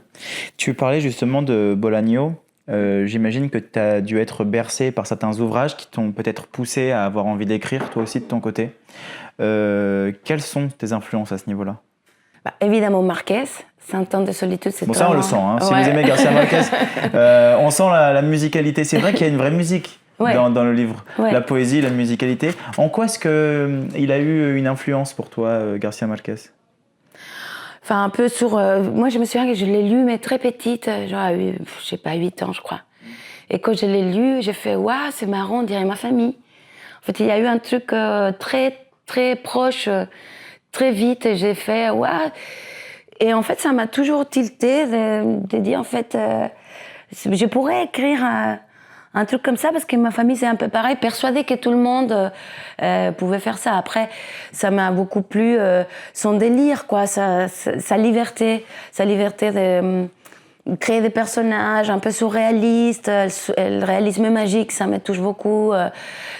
Tu parlais justement de Bolaño. J'imagine que tu as dû être bercé par certains ouvrages qui t'ont peut-être poussé à avoir envie d'écrire, toi aussi, de ton côté. Quelles sont tes influences à ce niveau-là ? Évidemment, Marquez. 100 ans de solitude, c'est bon, ça, on le sent. Hein. Si ouais. vous aimez Garcia Marquez, on sent la musicalité. C'est vrai qu'il y a une vraie musique dans le livre. Ouais. La poésie, la musicalité. En quoi est-ce qu'il a eu une influence pour toi, Garcia Marquez ? Enfin, un peu sur... moi, je me souviens que je l'ai lu, mais très petite. Genre, je sais pas, 8 ans, je crois. Et quand je l'ai lu, j'ai fait « Waouh, c'est marrant, on dirait ma famille ». En fait, il y a eu un truc très, très proche, très vite. Et j'ai fait « Waouh ». Et en fait, ça m'a toujours tilté de dire, en fait, je pourrais écrire un truc comme ça parce que ma famille, c'est un peu pareil, persuadée que tout le monde pouvait faire ça. Après, ça m'a beaucoup plu son délire, quoi, sa liberté de créer des personnages un peu surréalistes, le réalisme magique, ça me touche beaucoup,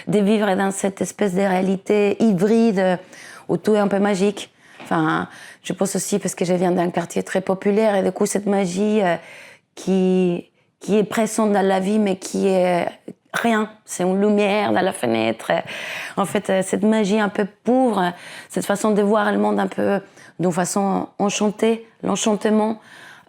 de vivre dans cette espèce de réalité hybride où tout est un peu magique. Enfin, je pense aussi parce que je viens d'un quartier très populaire et du coup cette magie qui est présente dans la vie mais qui est rien, c'est une lumière dans la fenêtre. En fait, cette magie un peu pauvre, cette façon de voir le monde un peu d'une façon enchantée, l'enchantement,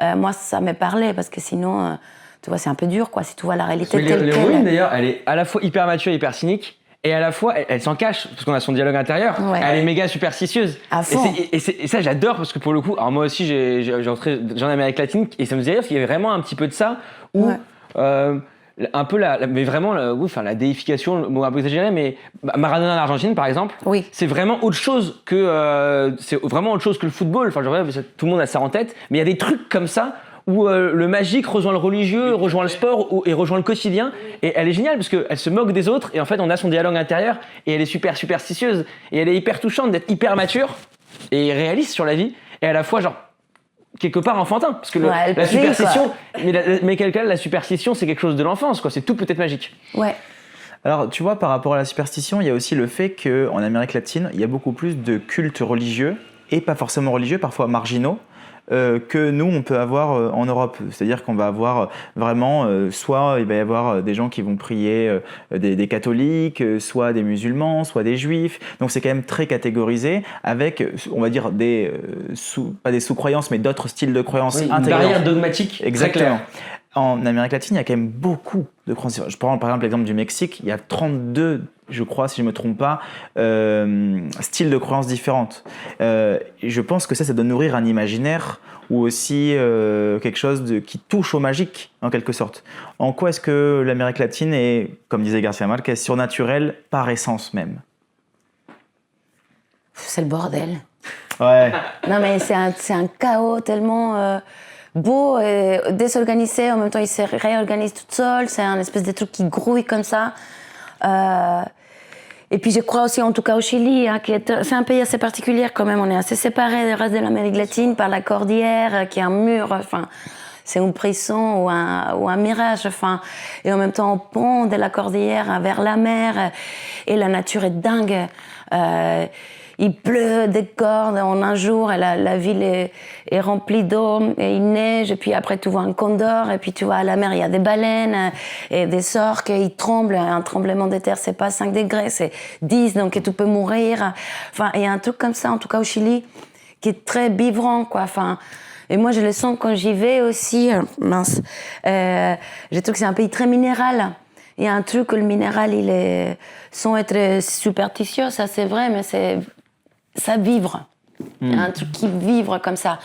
moi ça me parlait parce que sinon, tu vois, c'est un peu dur, quoi, si tu vois la réalité telle qu'elle. L'héroïne d'ailleurs, elle est à la fois hyper mature, hyper cynique. Et à la fois, elle s'en cache, parce qu'on a son dialogue intérieur. Ouais. Elle est méga superstitieuse. À fond. Et ça, j'adore, parce que pour le coup, alors moi aussi, j'ai rentré en Amérique latine, et ça me faisait rire, parce qu'il y avait vraiment un petit peu de ça, où un peu mais vraiment, oui, enfin, la déification, le mot un peu exagéré, mais Maradona en Argentine, par exemple, Oui. c'est vraiment autre chose que le football. Enfin, tout le monde a ça en tête, mais il y a des trucs comme ça où le magique rejoint le religieux, rejoint le sport et rejoint le quotidien. Et elle est géniale parce qu'elle se moque des autres et en fait, on a son dialogue intérieur et elle est super superstitieuse et elle est hyper touchante d'être hyper mature et réaliste sur la vie et à la fois genre quelque part enfantin parce que la superstition, mais quelqu'un la superstition c'est quelque chose de l'enfance quoi, c'est tout peut être magique. Ouais. Alors, tu vois, par rapport à la superstition, il y a aussi le fait qu'en Amérique latine, il y a beaucoup plus de cultes religieux, et pas forcément religieux, parfois marginaux, que nous, on peut avoir en Europe. C'est-à-dire qu'on va avoir vraiment, soit il va y avoir des gens qui vont prier, des catholiques, soit des musulmans, soit des juifs. Donc c'est quand même très catégorisé, avec, on va dire, pas des sous-croyances, mais d'autres styles de croyances Une intégrés. barrière dogmatique. Exactement. En Amérique latine, il y a quand même beaucoup de croyances. Je prends par exemple l'exemple du Mexique, il y a 32, je crois, si je ne me trompe pas, styles de croyances différentes. Et je pense que ça doit nourrir un imaginaire ou aussi quelque chose qui touche au magique, en quelque sorte. En quoi est-ce que l'Amérique latine est, comme disait Garcia Marquez, surnaturelle par essence même? C'est le bordel. Ouais. Non, mais c'est un chaos tellement beau et désorganisé. En même temps, il se réorganise tout seul. C'est un espèce de truc qui grouille comme ça. Et puis, je crois aussi, en tout cas au Chili, hein, c'est un pays assez particulier quand même. On est assez séparés du reste de l'Amérique latine par la cordillère, qui est un mur. Enfin, c'est une prison ou un mirage. Enfin, et en même temps, on pond de la cordillère vers la mer. Et la nature est dingue. Il pleut des cordes en un jour et la ville est remplie d'eau et il neige et puis après tu vois un condor et puis tu vois à la mer il y a des baleines et des orques et ils tremblent. Un tremblement de terre c'est pas 5 degrés, c'est 10 donc tu peux mourir. Enfin, il y a un truc comme ça en tout cas au Chili qui est très vivant quoi. Enfin, et moi je le sens quand j'y vais aussi. Je trouve que c'est un pays très minéral. Il y a un truc que le minéral il est sans être superstitieux, ça c'est vrai, mais ça vivre. Il y a un truc qui vivre comme ça.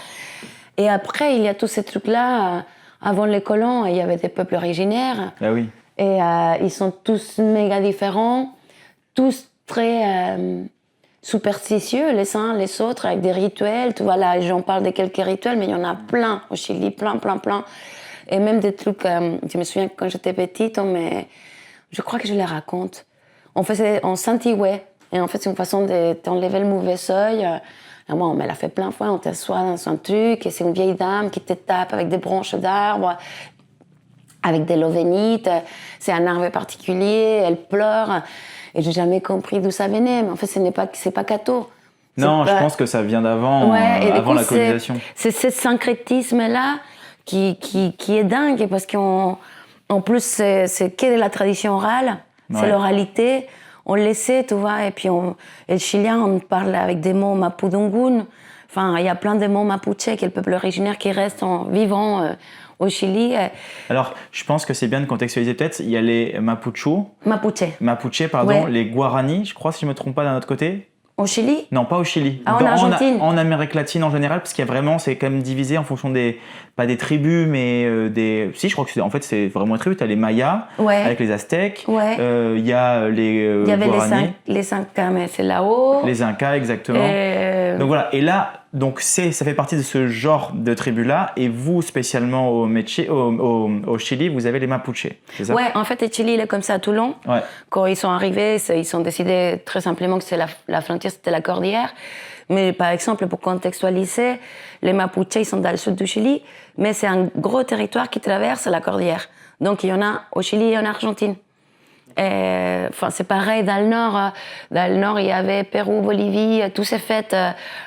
Et après, il y a tous ces trucs-là. Avant les colons, il y avait des peuples originaires. Ah oui. Et ils sont tous méga différents, tous très superstitieux, les uns les autres, avec des rituels. Tu vois, là, j'en parle de quelques rituels, mais il y en a plein au Chili, plein. Et même des trucs, je me souviens que quand j'étais petite, je crois que je les raconte. On s'intiguait. Et en fait, c'est une façon d'enlever le mauvais œil. Moi, on me l'a fait plein de fois. On t'assoit dans un truc et c'est une vieille dame qui te tape avec des branches d'arbres, avec des lovenites. C'est un arbre particulier, elle pleure. Et j'ai jamais compris d'où ça venait. Mais en fait, c'est pas Cato. Non, je pense que ça vient d'avant, avant la colonisation. C'est ce syncrétisme-là qui est dingue parce qu'en plus, c'est que de la tradition orale. Ouais. C'est l'oralité. On le sait, tu vois, et puis et le chilien, on parle avec des mots mapudungun. Enfin, il y a plein de mots mapuche, qui est le peuple originaire qui reste vivant au Chili. Alors, je pense que c'est bien de contextualiser peut-être. Il y a les Mapuche, ouais. Les Guarani, je crois, si je ne me trompe pas, d'un autre côté. Au Chili? Non, pas au Chili. En Argentine. En Amérique latine en général, parce qu'il y a vraiment, c'est quand même divisé en fonction pas des tribus, mais des. Si, je crois que c'est vraiment une tribu. Tu as les Mayas, ouais. avec les Aztèques. Ouais. Il y a les. Il y avait Guarani. les Incas, mais c'est là-haut. Les Incas, exactement. Donc voilà. Et là, ça fait partie de ce genre de tribu-là. Et vous, spécialement au Chili, vous avez les Mapuche. C'est ça? Ouais, en fait, le Chili, il est comme ça à Toulon. Ouais. Quand ils sont arrivés, ils ont décidé très simplement que c'est la frontière, c'était la cordillère. Mais par exemple, pour contextualiser, les Mapuche, ils sont dans le sud du Chili, mais c'est un gros territoire qui traverse la cordillère. Donc il y en a au Chili et en Argentine. Enfin, c'est pareil dans le Nord. Dans le Nord, il y avait Pérou, Bolivie, tous ces fêtes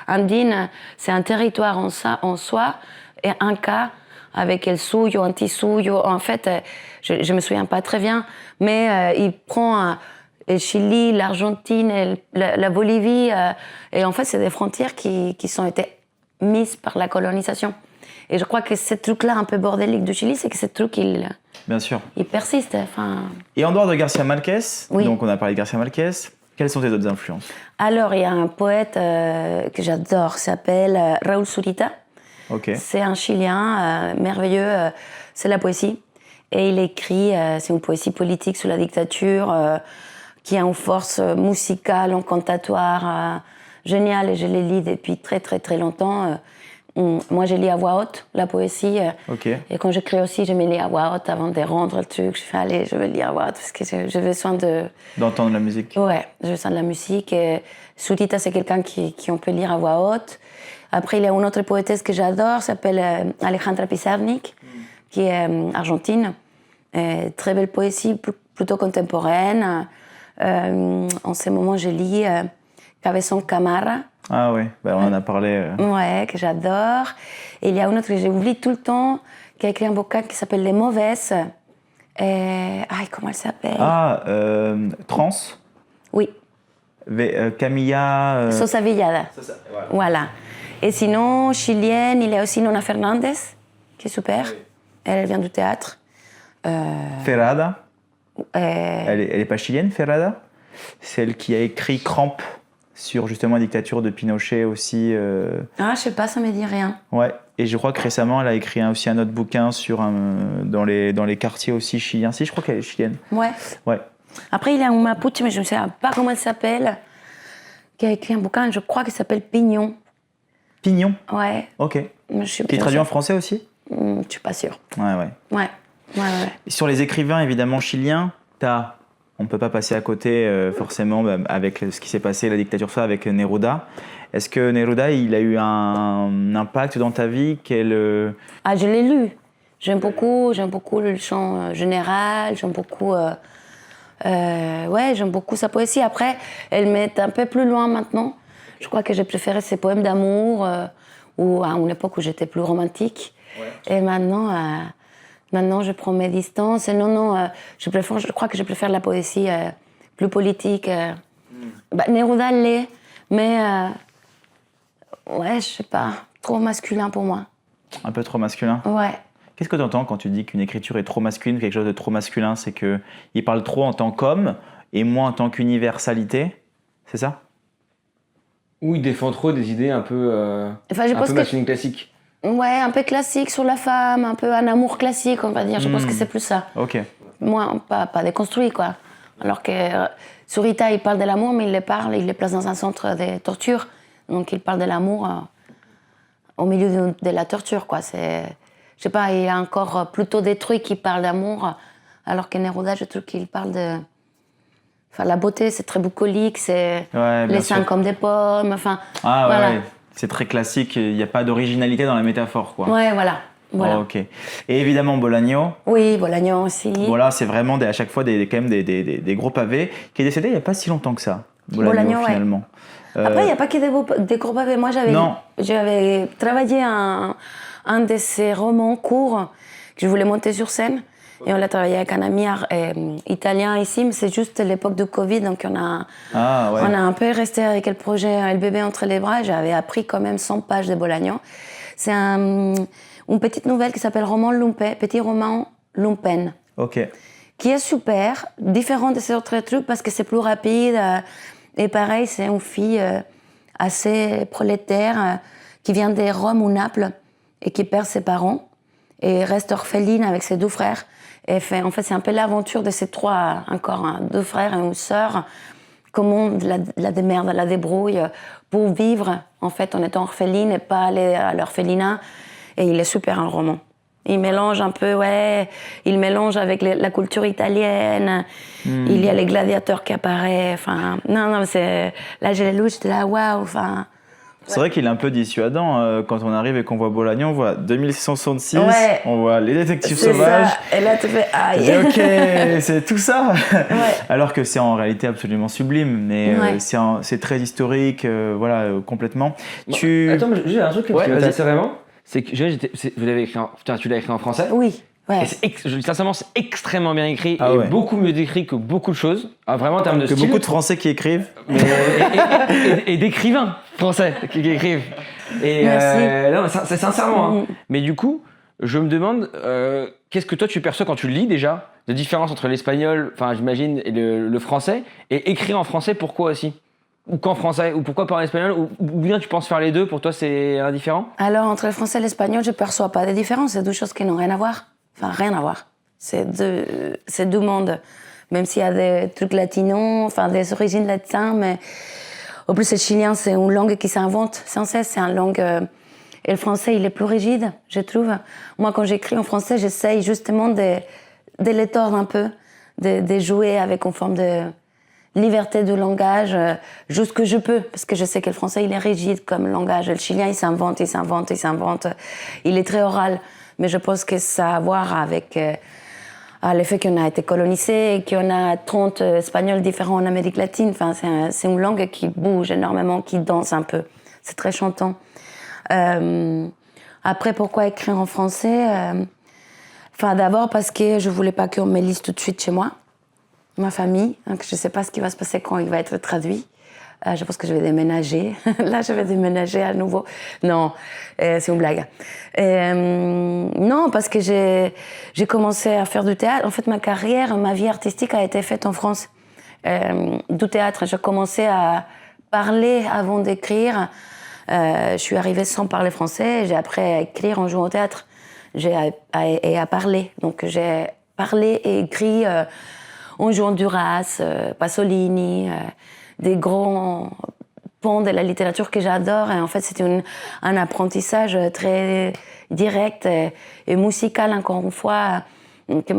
andines. C'est un territoire en soi, et un cas avec el suyo, anti-suyo. En fait, je me souviens pas très bien, mais il prend le Chili, l'Argentine, et la Bolivie. Et en fait, c'est des frontières qui ont été mises par la colonisation. Et je crois que ce truc-là, un peu bordélique du Chili, c'est que ce truc, bien sûr, il persiste. Enfin... Et en dehors de Garcia Marquez, oui. Donc on a parlé de Garcia Marquez, quelles sont tes autres influences? Alors, il y a un poète que j'adore, qui s'appelle Raúl Zurita. Okay. C'est un Chilien merveilleux, c'est la poésie. Et il écrit, c'est une poésie politique sur la dictature, qui a une force musicale, incantatoire, géniale. Et je les lis depuis très, très, très longtemps. Moi, je lis à voix haute la poésie. Ok. Et quand j'écris aussi, je me lis à voix haute avant de rendre le truc. Je fais, allez, je vais lire à voix haute parce que j'ai besoin de... D'entendre la musique. Ouais, j'ai besoin de la musique. Et Soutita, c'est quelqu'un qui on peut lire à voix haute. Après, il y a une autre poétesse que j'adore, s'appelle Alejandra Pizarnik, qui est argentine. Très belle poésie, plutôt contemporaine. En ce moment, je lis Cabezón Camara. Ah oui, bah, on en a parlé. Ouais, que j'adore. Et il y a une autre que j'oublie tout le temps, qui a écrit un bouquin qui s'appelle Les Mauvaises. Comment elle s'appelle? Ah, Trans, Oui, Camilla... Sosa Villada. Voilà. Et sinon, chilienne, il y a aussi Nona Fernandez, qui est super. Oui. Elle vient du théâtre. Ferrada. Euh, Elle est pas chilienne, Ferrada? Celle qui a écrit Cramp sur justement la dictature de Pinochet aussi. Ah, je sais pas, ça me dit rien. Ouais. Et je crois que récemment, elle a écrit aussi un autre bouquin dans les quartiers aussi chiliens. Si, je crois qu'elle est chilienne. Ouais. Ouais. Après, il y a un Mapuche, mais je ne sais pas comment elle s'appelle, qui a écrit un bouquin, je crois qu'il s'appelle Pignon. Pignon. Ouais. Ok. Je suis Qui est traduit en français aussi? Je suis pas sûre. Ouais, ouais. Ouais. Et sur les écrivains, évidemment, chiliens, on ne peut pas passer à côté, forcément, avec ce qui s'est passé, la dictature avec Neruda. Est-ce que Neruda, il a eu un impact dans ta vie? Ah, je l'ai lu. J'aime beaucoup le chant général, j'aime beaucoup sa poésie. Après, elle m'est un peu plus loin maintenant. Je crois que j'ai préféré ses poèmes d'amour, ou à une époque où j'étais plus romantique. Ouais. Et maintenant, je prends mes distances. Et je crois que je préfère la poésie plus politique. Neruda l'est, mais je sais pas, trop masculin pour moi. Un peu trop masculin? Ouais. Qu'est-ce que tu entends quand tu dis qu'une écriture est trop masculine, quelque chose de trop masculin? C'est qu'il parle trop en tant qu'homme et moins en tant qu'universalité? C'est ça? Ou il défend trop des idées un peu, masculines classiques. Ouais, un peu classique sur la femme, un peu un amour classique, on va dire. Je pense que c'est plus ça. Ok. Moi, pas déconstruit, quoi. Alors que sur Rita, il parle de l'amour, mais il les place dans un centre de torture. Donc il parle de l'amour au milieu de la torture, quoi. Je sais pas, il y a encore plutôt des trucs qui parlent d'amour, alors que Neruda, je trouve qu'il parle de... Enfin, la beauté, c'est très bucolique, c'est les seins comme des pommes, enfin... Ah voilà. ouais, c'est très classique, il n'y a pas d'originalité dans la métaphore, quoi. Ouais, voilà. Oh, ok. Et évidemment, Bolaño. Oui, Bolaño aussi. Voilà, c'est vraiment à chaque fois quand même des gros pavés, qui est décédé il n'y a pas si longtemps que ça, Bolaño, finalement. Ouais. Après, il n'y a pas que des gros pavés. Moi, j'avais travaillé un de ces romans courts que je voulais monter sur scène. Et on l'a travaillé avec un ami italien ici, mais c'est juste l'époque du Covid, donc on a un peu resté avec le projet Le bébé entre les bras. J'avais appris quand même 100 pages de Bolaño. C'est une petite nouvelle qui s'appelle Petit roman lumpen. Ok. Qui est super, différent de ces autres trucs parce que c'est plus rapide. Et pareil, c'est une fille assez prolétaire qui vient de Rome ou Naples et qui perd ses parents et reste orpheline avec ses deux frères. Et en fait, c'est un peu l'aventure de ces trois, deux frères et une sœur, comment la démerde, la débrouille pour vivre en fait en étant orpheline et pas aller à l'orphelinat. Et il est super, le roman. Il mélange un peu, il mélange avec la culture italienne. Il y a les gladiateurs qui apparaissent. Enfin, non, c'est... Là, j'ai les louches, j'étais là, waouh, enfin... C'est vrai qu'il est un peu dissuadant quand on arrive et qu'on voit Bolaño, on voit 2666, on voit les détectives sauvages. Ça. Et là, tu fais aïe. Et ok, c'est tout ça. Alors que c'est en réalité absolument sublime, mais c'est très historique, complètement. Bon, attends, j'ai un truc qui m'intéresse vraiment. C'est que tu l'as écrit en français. Oui. Ouais. Sincèrement, c'est extrêmement bien écrit et beaucoup mieux écrit que beaucoup de choses. Vraiment en termes de style. Que beaucoup de Français qui écrivent. Et d'écrivains français qui écrivent. Et non, c'est sincèrement. Hein. Mais du coup, je me demande, qu'est-ce que toi tu perçois quand tu le lis déjà, de différence entre l'espagnol, enfin j'imagine, et le français, et écrire en français, pourquoi aussi? Ou qu'en français, ou pourquoi pas en espagnol, ou bien tu penses faire les deux, pour toi c'est indifférent? Alors entre le français et l'espagnol, je perçois pas de différence, c'est deux choses qui n'ont rien à voir. Enfin, rien à voir. C'est deux mondes. Même s'il y a des trucs latinos, enfin des origines latines, mais en plus le chilien, c'est une langue qui s'invente sans cesse. C'est une langue... et le français, il est plus rigide, je trouve. Moi, quand j'écris en français, j'essaye justement de les tordre un peu, de jouer avec une forme de liberté de langage, juste que je peux, parce que je sais que le français, il est rigide comme langage. Le chilien, il s'invente. Il est très oral, mais je pense que ça a à voir avec le fait qu'on a été colonisé et qu'on a 30 espagnols différents en Amérique latine. Enfin, c'est une langue qui bouge énormément, qui danse un peu. C'est très chantant. Après, pourquoi écrire en français Enfin, d'abord parce que je voulais pas qu'on me lise tout de suite chez moi, ma famille. Donc, je sais pas ce qui va se passer quand il va être traduit. Je pense que je vais déménager. Là, je vais déménager à nouveau. Non, c'est une blague. Non, parce que j'ai commencé à faire du théâtre. En fait, ma vie artistique a été faite en France. Du théâtre. J'ai commencé à parler avant d'écrire. Je suis arrivée sans parler français. J'ai appris à écrire en jouant au théâtre. Et à parler. Donc, j'ai parlé et écrit en jouant Duras, Pasolini, des grands pans de la littérature que j'adore. Et en fait, c'était un apprentissage très direct et musical, encore une fois, que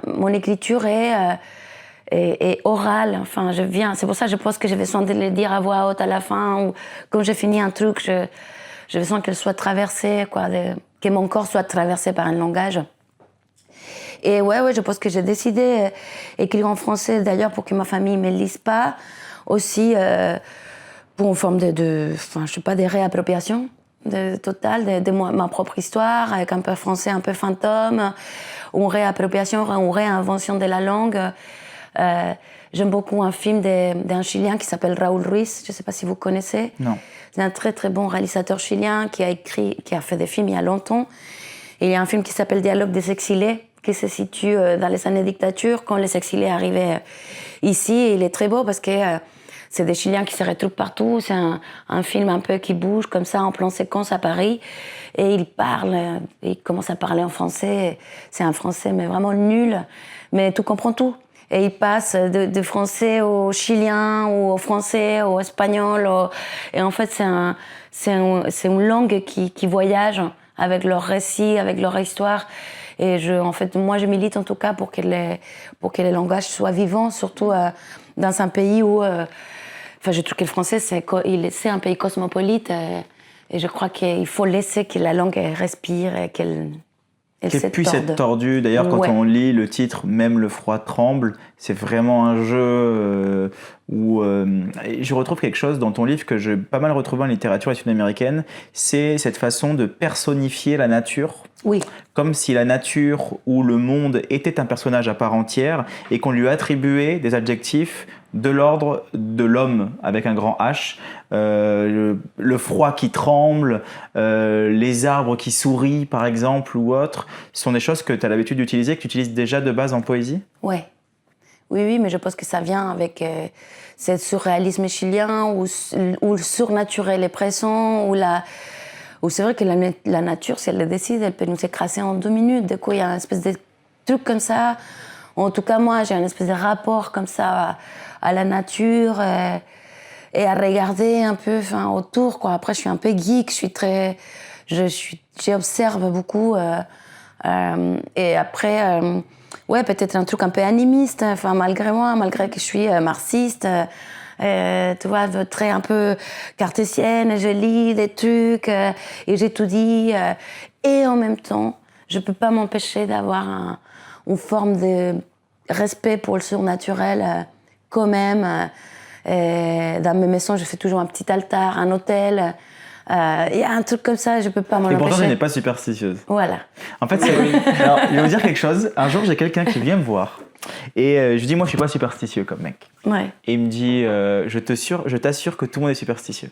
mon écriture est orale. Enfin, c'est pour ça que je pense que j'avais besoin de le dire à voix haute à la fin, ou quand j'ai fini un truc, j'ai besoin qu'elle soit traversée, que mon corps soit traversé par un langage. Et ouais, je pense que j'ai décidé d'écrire en français, d'ailleurs, pour que ma famille ne me lise pas. Aussi, pour une forme je sais pas, de réappropriation totale de ma propre histoire, avec un peu français, un peu fantôme, ou une réappropriation, une réinvention de la langue. J'aime beaucoup un film d'un Chilien qui s'appelle Raúl Ruiz, je ne sais pas si vous connaissez. Non. C'est un très très bon réalisateur chilien qui a fait des films il y a longtemps. Et il y a un film qui s'appelle Dialogue des exilés, qui se situe dans les années dictature, quand les exilés arrivaient ici. Et il est très beau parce que c'est des Chiliens qui se retrouvent partout. C'est un film un peu qui bouge comme ça, en plan séquence à Paris. Et il commence à parler en français. C'est un français, mais vraiment nul. Mais tu comprends tout. Et il passe de français au chilien, ou au français, au espagnol. Et en fait, c'est une langue qui voyage avec leur récit, avec leur histoire. Et moi, je milite en tout cas pour que les langages soient vivants, surtout dans un pays où... je trouve que le français, c'est un pays cosmopolite. Et je crois qu'il faut laisser que la langue respire et qu'elle puisse être tordue. D'ailleurs, quand on lit le titre « Même le froid tremble », c'est vraiment un jeu où je retrouve quelque chose dans ton livre que j'ai pas mal retrouvé en littérature latino-américaine, c'est cette façon de personnifier la nature. Oui. Comme si la nature ou le monde était un personnage à part entière et qu'on lui attribuait des adjectifs de l'ordre de l'homme avec un grand H, le froid qui tremble, les arbres qui sourient par exemple ou autres, sont des choses que tu as l'habitude d'utiliser, que tu utilises déjà de base en poésie ? Ouais. Oui, mais je pense que ça vient avec ce surréalisme chilien ou le surnaturel est présent, ou c'est vrai que la nature, si elle le décide, elle peut nous écraser en 2 minutes. Du coup, il y a une espèce de truc comme ça. En tout cas, moi, j'ai un espèce de rapport comme ça à la nature et à regarder un peu autour, quoi. Après, je suis un peu geek, j'observe beaucoup. Et après, peut-être un truc un peu animiste, malgré moi, malgré que je suis marxiste. Tu vois, très un peu cartésienne, je lis des trucs et j'étudie. Et en même temps, je peux pas m'empêcher d'avoir une forme de respect pour le surnaturel quand même. Dans mes maisons, je fais toujours un petit altar, un autel. Il y a un truc comme ça, je peux pas m'en empêcher. Et pourtant, tu n'es pas superstitieuse. Voilà. En fait, alors, je vais vous dire quelque chose. Un jour, j'ai quelqu'un qui vient me voir et je lui dis, moi, je suis pas superstitieux comme mec. Ouais. Et il me dit, je t'assure que tout le monde est superstitieux.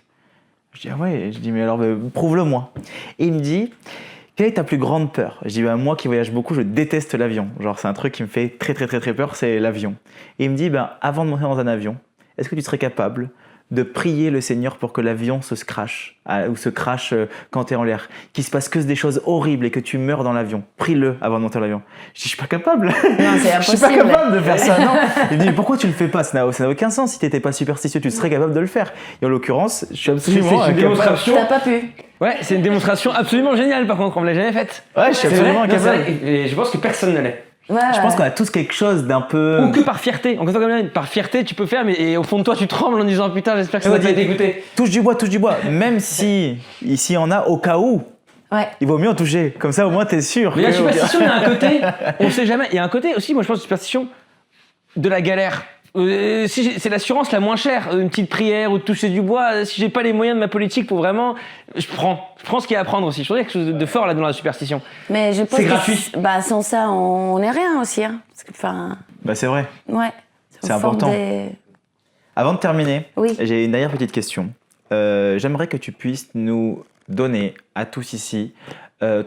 Je dis, ah ouais. Je dis, mais alors, prouve-le-moi. Et il me dit, quelle est ta plus grande peur ? Je dis, moi qui voyage beaucoup, je déteste l'avion. Genre, c'est un truc qui me fait très, très, très, très peur, c'est l'avion. Et il me dit, avant de monter dans un avion, est-ce que tu serais capable de prier le Seigneur pour que l'avion se crache ou se crache quand tu es en l'air, qu'il se passe que des choses horribles et que tu meurs dans l'avion. Prie-le avant de monter dans l'avion. Je dis, je suis pas capable. Non, c'est Je suis pas impossible. capable de faire ça, non. Il dit, pourquoi tu le fais pas? Ça n'a aucun sens. Si tu n'étais pas superstitieux, tu serais capable de le faire. Et en l'occurrence, je suis absolument C'est une incapable. démonstration. T'as pas pu. Ouais, c'est une démonstration absolument géniale par contre, on me l'a jamais faite. Ouais, je suis C'est absolument vrai, non, c'est incapable. vrai, et je pense que personne ne l'est. Ouais, Je pense qu'on a tous quelque chose d'un peu... Ou que par fierté, encore comme là, par fierté tu peux faire, mais et au fond de toi tu trembles en disant putain j'espère que ça va pas être écouté. Touche du bois. Même si ici on a au cas où, Ouais. il vaut mieux en toucher. Comme ça au moins t'es sûr. Mais la que- superstition, il y a un côté, on sait jamais, il y a un côté aussi, moi je pense, superstition de la galère. C'est l'assurance la moins chère, une petite prière ou de toucher du bois. Si j'ai pas les moyens de ma politique pour vraiment, je prends ce qu'il y a à prendre aussi. Je trouve qu'il y a quelque chose de fort là dans la superstition. Mais je pense C'est que gratuit. bah, sans ça, on n'est rien aussi. Hein. Parce que, enfin, Bah c'est vrai. ouais. C'est une forme important. de- Avant de terminer, Oui. j'ai une dernière petite question. J'aimerais que tu puisses nous donner à tous ici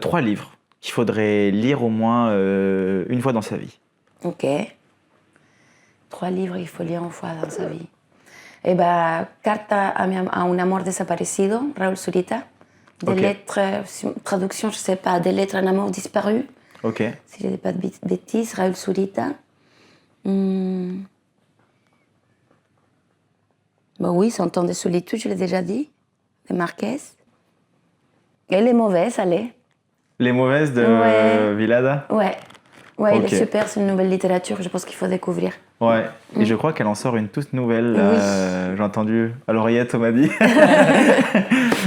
3 livres qu'il faudrait lire au moins une fois dans sa vie. Ok. 3 livres qu'il faut lire une fois dans sa vie. Eh ben, Carta a un amor desaparecido, Raúl Zurita. Des Ok. lettres, traduction, je sais pas, des lettres à un amour disparu. Ok. Si je ne dis pas de bêtises, Raúl Zurita. Bah oui, 100 ans de solitude, je l'ai déjà dit, de Marquez. Elle est mauvaise, allez. Les mauvaises de Ouais. Villada. Ouais. Ouais, Ok. il est super, c'est une nouvelle littérature, je pense qu'il faut découvrir. Ouais. Et je crois qu'elle en sort une toute nouvelle. Oui. J'ai entendu à l'oreillette, on m'a dit.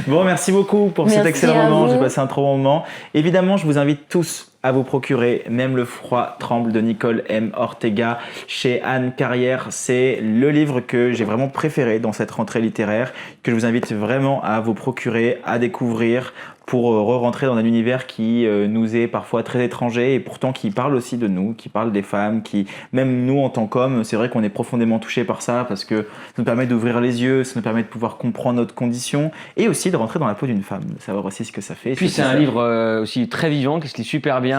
Bon, merci beaucoup pour cet Merci excellent à moment. vous. J'ai passé un trop bon moment. Évidemment, je vous invite tous à vous procurer Même le froid tremble de Nicole M. Ortega chez Anne Carrière. C'est le livre que j'ai vraiment préféré dans cette rentrée littéraire, que je vous invite vraiment à vous procurer, à découvrir pour re-rentrer dans un univers qui nous est parfois très étranger et pourtant qui parle aussi de nous, qui parle des femmes, qui, même nous en tant qu'hommes, c'est vrai qu'on est profondément touchés par ça parce que ça nous permet d'ouvrir les yeux, ça nous permet de pouvoir comprendre notre condition et aussi de rentrer dans la peau d'une femme, de savoir aussi ce que ça fait. Puis c'est un livre aussi très vivant, qui se lit super bien,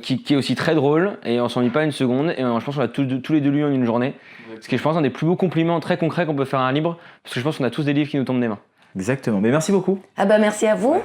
qui est aussi très drôle, et on s'ennuie pas une seconde, et je pense qu'on a tous les deux lu en une journée. Ce qui est, je pense, un des plus beaux compliments très concrets qu'on peut faire à un livre, parce que je pense qu'on a tous des livres qui nous tombent des mains. Exactement. Mais merci beaucoup. Ah bah merci à vous.